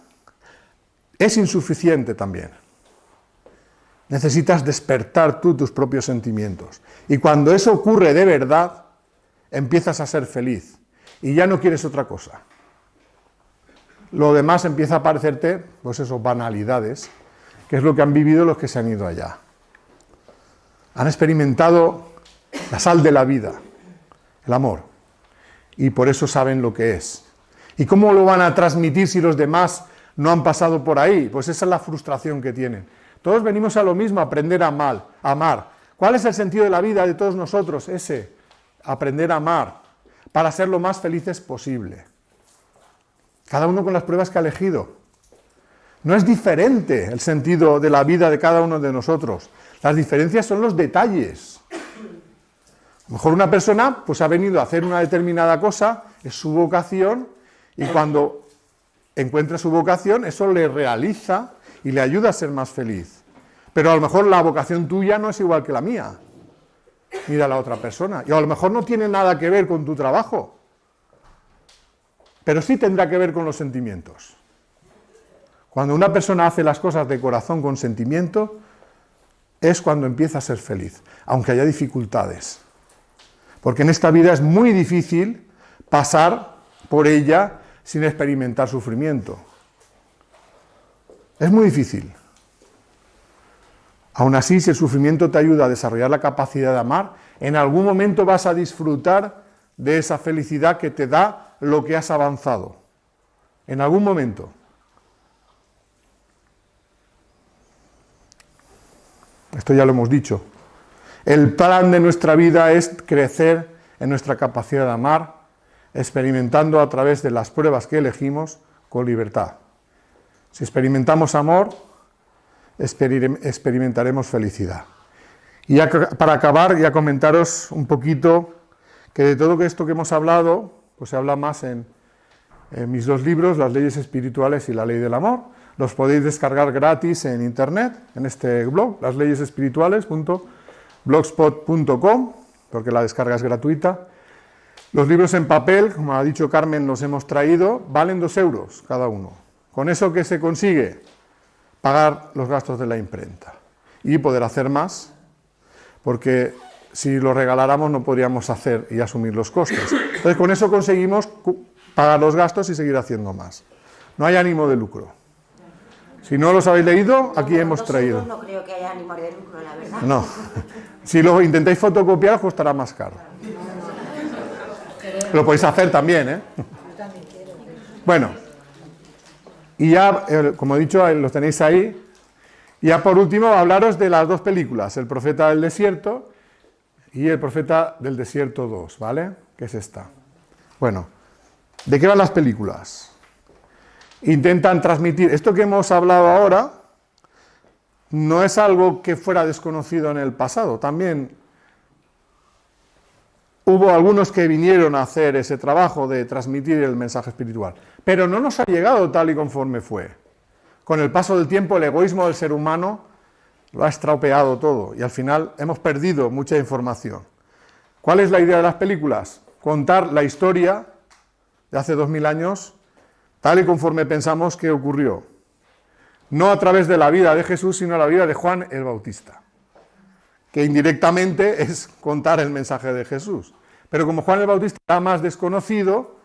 es insuficiente también. Necesitas despertar tú tus propios sentimientos. Y cuando eso ocurre de verdad, empiezas a ser feliz. Y ya no quieres otra cosa. Lo demás empieza a parecerte, pues eso, banalidades, que es lo que han vivido los que se han ido allá. Han experimentado la sal de la vida, el amor. Y por eso saben lo que es. ¿Y cómo lo van a transmitir si los demás no han pasado por ahí? Pues esa es la frustración que tienen. Todos venimos a lo mismo, a aprender a amar. ¿Cuál es el sentido de la vida de todos nosotros? Ese, aprender a amar, para ser lo más felices posible. Cada uno con las pruebas que ha elegido. No es diferente el sentido de la vida de cada uno de nosotros. Las diferencias son los detalles. A lo mejor una persona pues ha venido a hacer una determinada cosa, es su vocación, y cuando encuentra su vocación, eso le realiza y le ayuda a ser más feliz. Pero a lo mejor la vocación tuya no es igual que la mía, ni de la otra persona. Y a lo mejor no tiene nada que ver con tu trabajo, pero sí tendrá que ver con los sentimientos. Cuando una persona hace las cosas de corazón con sentimiento, es cuando empieza a ser feliz, aunque haya dificultades. Porque en esta vida es muy difícil pasar por ella sin experimentar sufrimiento. Es muy difícil. Aún así, si el sufrimiento te ayuda a desarrollar la capacidad de amar, en algún momento vas a disfrutar de esa felicidad que te da lo que has avanzado. En algún momento. Esto ya lo hemos dicho. El plan de nuestra vida es crecer en nuestra capacidad de amar, experimentando a través de las pruebas que elegimos con libertad. Si experimentamos amor, experimentaremos felicidad. Y ya para acabar, ya comentaros un poquito que de todo esto que hemos hablado, pues se habla más en mis dos libros, Las leyes espirituales y la ley del amor. Los podéis descargar gratis en internet, en este blog, lasleyesespirituales.blogspot.com, porque la descarga es gratuita. Los libros en papel, como ha dicho Carmen, los hemos traído, valen 2 euros cada uno. Con eso, ¿qué se consigue? Pagar los gastos de la imprenta y poder hacer más, porque si lo regaláramos no podríamos hacer y asumir los costes. Entonces, con eso conseguimos pagar los gastos y seguir haciendo más. No hay ánimo de lucro. Si no los habéis leído, aquí hemos traído. No creo que haya ánimo de lucro, la verdad. No. Si lo intentáis fotocopiar, os costará más caro. Lo podéis hacer también, ¿eh? Bueno, y ya, como he dicho, los tenéis ahí. Y ya por último, hablaros de las 2 películas, El profeta del desierto y El profeta del desierto 2, ¿vale? Que es esta. Bueno, ¿de qué van las películas? Intentan transmitir, esto que hemos hablado ahora, no es algo que fuera desconocido en el pasado, también hubo algunos que vinieron a hacer ese trabajo de transmitir el mensaje espiritual, pero no nos ha llegado tal y conforme fue. Con el paso del tiempo, el egoísmo del ser humano lo ha estropeado todo y al final hemos perdido mucha información. ¿Cuál es la idea de las películas? Contar la historia de hace 2000 años tal y conforme pensamos que ocurrió. No a través de la vida de Jesús, sino la vida de Juan el Bautista, que indirectamente es contar el mensaje de Jesús. Pero como Juan el Bautista era más desconocido,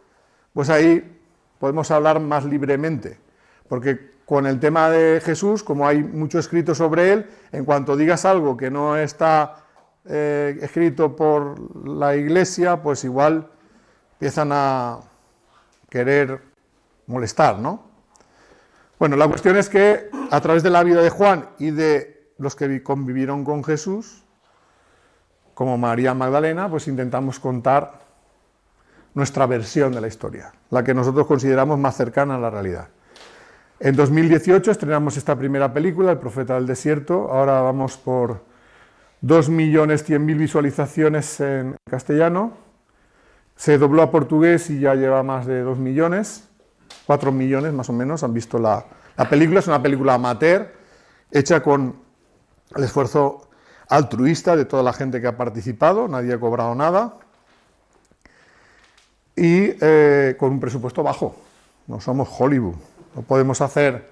pues ahí podemos hablar más libremente, porque con el tema de Jesús, como hay mucho escrito sobre él, en cuanto digas algo que no está escrito por la Iglesia, pues igual empiezan a querer molestar, ¿no? Bueno, la cuestión es que a través de la vida de Juan y de los que convivieron con Jesús, como María Magdalena, pues intentamos contar nuestra versión de la historia, la que nosotros consideramos más cercana a la realidad. En 2018 estrenamos esta primera película, El profeta del desierto. Ahora vamos por 2.100.000 visualizaciones en castellano. Se dobló a portugués y ya lleva más de 2 millones. 4 millones más o menos han visto la película. Es una película amateur, hecha con el esfuerzo altruista de toda la gente que ha participado. Nadie ha cobrado nada. Y con un presupuesto bajo. No somos Hollywood. No podemos hacer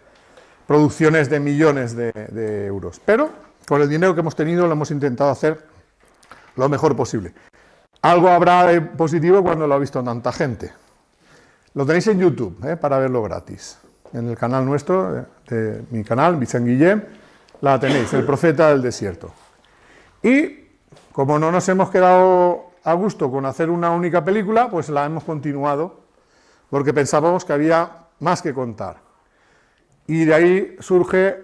producciones de millones de euros, pero con el dinero que hemos tenido lo hemos intentado hacer lo mejor posible. Algo habrá de positivo cuando lo ha visto tanta gente. Lo tenéis en YouTube, para verlo gratis. En el canal nuestro, de mi canal, Vicent Guillem, la tenéis, El profeta del desierto. Y como no nos hemos quedado a gusto con hacer una única película, pues la hemos continuado, porque pensábamos que había más que contar. Y de ahí surge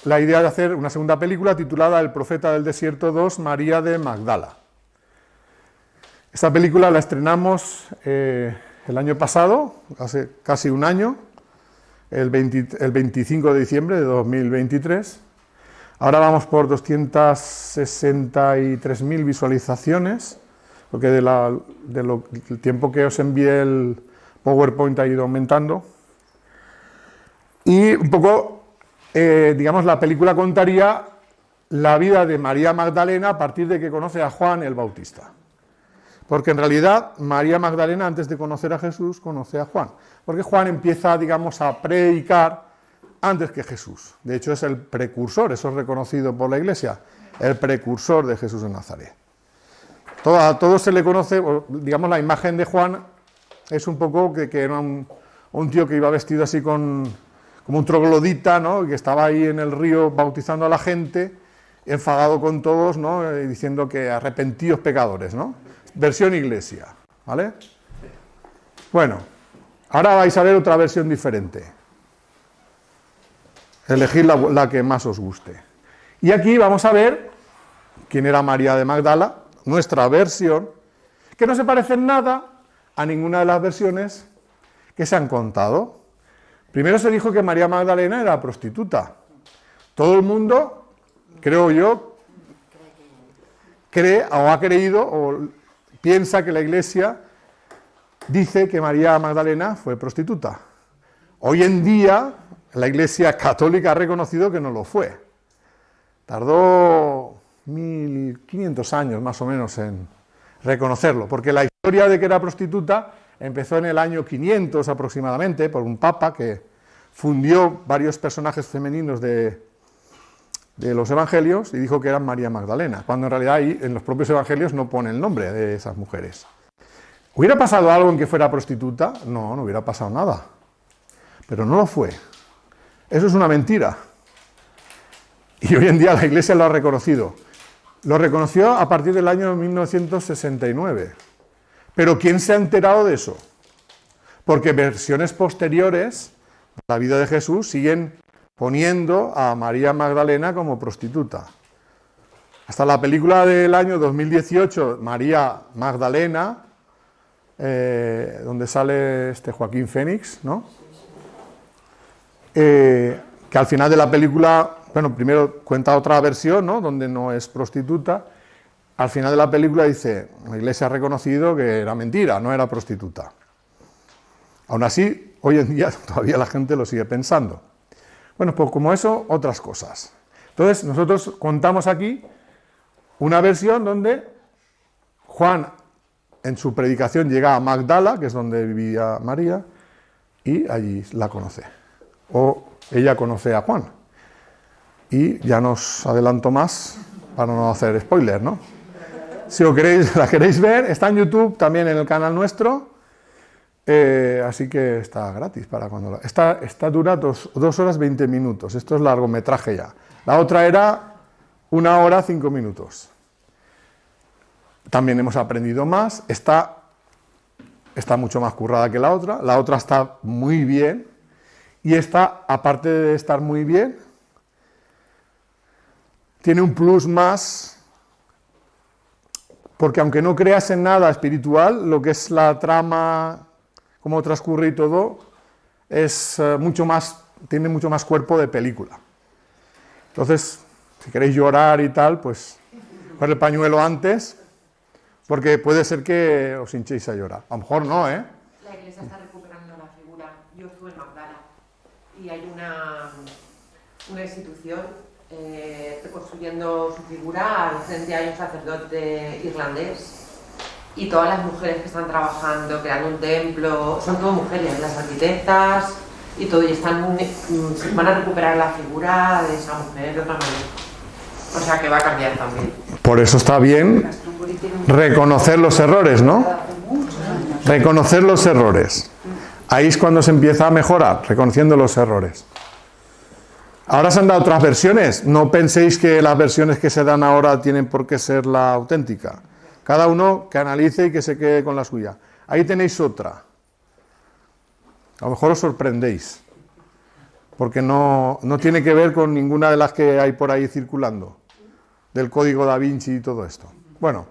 la idea de hacer una segunda película titulada El profeta del desierto 2, María de Magdala. Esta película la estrenamos el año pasado, hace casi un año, el 25 de diciembre de 2023. Ahora vamos por 263.000 visualizaciones, porque del tiempo que os envié el PowerPoint ha ido aumentando. Y un poco, digamos, la película contaría la vida de María Magdalena a partir de que conoce a Juan el Bautista. Porque en realidad María Magdalena, antes de conocer a Jesús, conoce a Juan. Porque Juan empieza, digamos, a predicar antes que Jesús. De hecho, es el precursor, eso es reconocido por la Iglesia, el precursor de Jesús de Nazaret. A todos se le conoce, digamos, la imagen de Juan es un poco que era un tío que iba vestido así como un troglodita, ¿no? Y que estaba ahí en el río bautizando a la gente, enfadado con todos, ¿no? Diciendo que arrepentíos pecadores, ¿no? Versión Iglesia, ¿vale? Bueno, ahora vais a ver otra versión diferente. Elegid la que más os guste. Y aquí vamos a ver quién era María de Magdala, nuestra versión, que no se parece en nada a ninguna de las versiones que se han contado. Primero se dijo que María Magdalena era prostituta. Todo el mundo, creo yo, cree o ha creído o piensa que la Iglesia dice que María Magdalena fue prostituta. Hoy en día la Iglesia católica ha reconocido que no lo fue. Tardó 1500 años más o menos en reconocerlo, porque la historia de que era prostituta empezó en el año 500 aproximadamente por un papa que fundió varios personajes femeninos de los evangelios y dijo que eran María Magdalena, cuando en realidad ahí en los propios evangelios no pone el nombre de esas mujeres. ¿Hubiera pasado algo en que fuera prostituta? No, no hubiera pasado nada, pero no lo fue. Eso es una mentira. Y hoy en día la Iglesia lo ha reconocido. Lo reconoció a partir del año 1969. Pero ¿quién se ha enterado de eso? Porque versiones posteriores de la vida de Jesús siguen poniendo a María Magdalena como prostituta. Hasta la película del año 2018, María Magdalena, donde sale Joaquín Phoenix, ¿no? Que al final de la película, bueno, primero cuenta otra versión, ¿no? Donde no es prostituta. Al final de la película dice, la Iglesia ha reconocido que era mentira, no era prostituta. Aún así, hoy en día todavía la gente lo sigue pensando. Bueno, pues como eso, otras cosas. Entonces, nosotros contamos aquí una versión donde Juan, en su predicación, llega a Magdala, que es donde vivía María, y allí la conoce. O ella conoce a Juan. Y ya no os adelanto más para no hacer spoiler, ¿no? Si la queréis ver, está en YouTube, también en el canal nuestro. Así que está gratis para cuando esta dura 2 horas 20 minutos. Esto es largometraje ya. La otra era 1 hora 5 minutos. También hemos aprendido más. Está mucho más currada que la otra. La otra está muy bien. Y esta, aparte de estar muy bien, tiene un plus más, porque aunque no creas en nada espiritual, lo que es la trama, cómo transcurre y todo, es tiene mucho más cuerpo de película. Entonces, si queréis llorar y tal, pues coger el pañuelo antes, porque puede ser que os hinchéis a llorar. A lo mejor no, ¿eh? La Iglesia está recuperando la figura. Yo estuve en Magdala y hay una institución reconstruyendo su figura frente a un sacerdote irlandés. Y todas las mujeres que están trabajando, creando un templo, son todas mujeres, las arquitectas y todo, y van a recuperar la figura de esa mujer de otra manera. O sea que va a cambiar también. Por eso está bien reconocer los errores, ¿no? Reconocer los errores. Ahí es cuando se empieza a mejorar, reconociendo los errores. Ahora se han dado otras versiones. No penséis que las versiones que se dan ahora tienen por qué ser la auténtica. Cada uno que analice y que se quede con la suya. Ahí tenéis otra. A lo mejor os sorprendéis, porque no tiene que ver con ninguna de las que hay por ahí circulando, del código Da Vinci y todo esto. Bueno,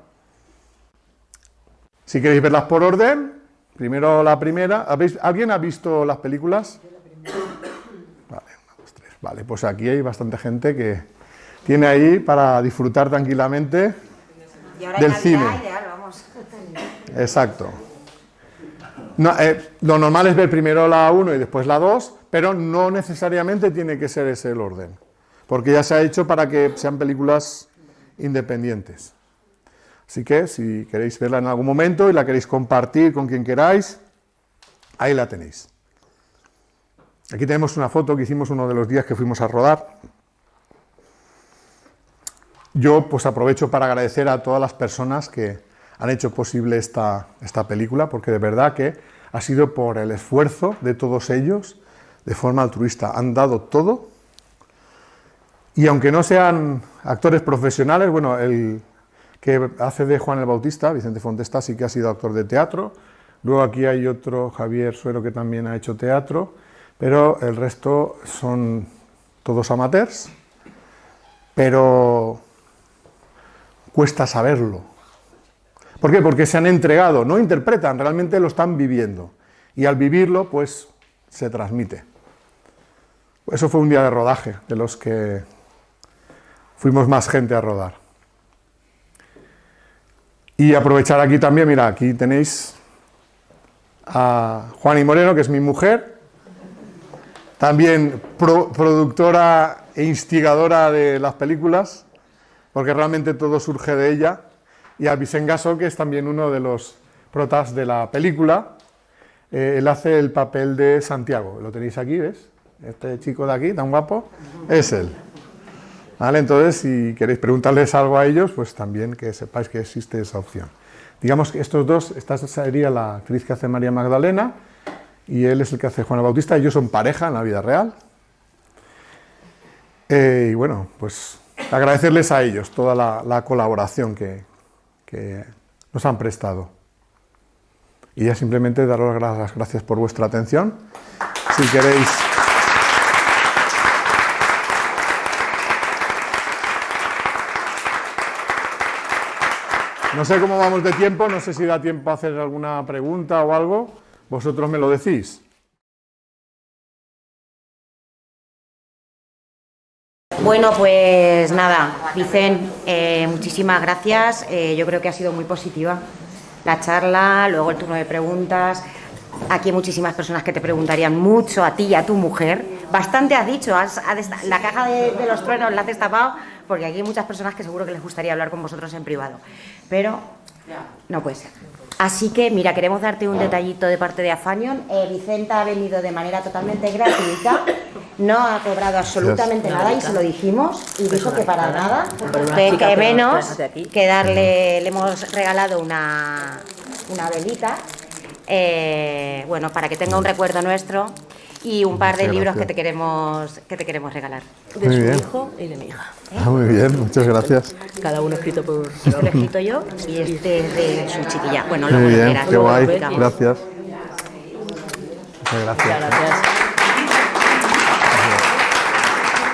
si queréis verlas por orden, primero la primera. ¿Alguien ha visto las películas? Vale, 1, 2, 3. Vale, pues aquí hay bastante gente que tiene ahí para disfrutar tranquilamente del cine. Ideal, vamos. Exacto. No, lo normal es ver primero la 1 y después la 2, pero no necesariamente tiene que ser ese el orden, porque ya se ha hecho para que sean películas independientes. Así que si queréis verla en algún momento y la queréis compartir con quien queráis, ahí la tenéis. Aquí tenemos una foto que hicimos uno de los días que fuimos a rodar. Yo pues aprovecho para agradecer a todas las personas que han hecho posible esta película, porque de verdad que ha sido por el esfuerzo de todos ellos, de forma altruista. Han dado todo, y aunque no sean actores profesionales, bueno, el que hace de Juan el Bautista, Vicente Fontesta, sí que ha sido actor de teatro. Luego aquí hay otro, Javier Suero, que también ha hecho teatro, pero el resto son todos amateurs, pero cuesta saberlo. ¿Por qué? Porque se han entregado, no interpretan, realmente lo están viviendo. Y al vivirlo, pues, se transmite. Eso fue un día de rodaje, de los que fuimos más gente a rodar. Y aprovechar aquí también, mira, aquí tenéis a Juani Moreno, que es mi mujer, también productora e instigadora de las películas, porque realmente todo surge de ella, y a Vicent Gassó, que es también uno de los protas de la película. Él hace el papel de Santiago, lo tenéis aquí, ¿ves? Este chico de aquí, tan guapo, es él. ¿Vale? Entonces, si queréis preguntarles algo a ellos, pues también que sepáis que existe esa opción. Digamos que estos dos, esta sería la actriz que hace María Magdalena, y él es el que hace Juan el Bautista. Ellos son pareja en la vida real. Y bueno, pues agradecerles a ellos toda la colaboración que nos han prestado. Y ya simplemente daros las gracias por vuestra atención. Si queréis... No sé cómo vamos de tiempo, no sé si da tiempo a hacer alguna pregunta o algo. Vosotros me lo decís. Bueno, pues nada, Vicente, muchísimas gracias. Yo creo que ha sido muy positiva la charla, luego el turno de preguntas. Aquí hay muchísimas personas que te preguntarían mucho a ti y a tu mujer. Bastante has dicho, la caja de los truenos la has destapado, porque aquí hay muchas personas que seguro que les gustaría hablar con vosotros en privado. Pero no puede ser. Así que, mira, queremos darte un detallito de parte de Afanion. Vicenta ha venido de manera totalmente gratuita, no ha cobrado absolutamente nada y se lo dijimos y dijo que para nada, que menos que darle, le hemos regalado una velita, bueno, para que tenga un recuerdo nuestro y un par de libros que te queremos regalar. De su hijo y de mi hija. Muy bien, muchas gracias. Cada uno escrito por... Lo he escrito yo y este es de su chiquilla. Bueno, Muy bien, qué guay, lo explicamos. gracias. Muchas gracias. Muchas gracias.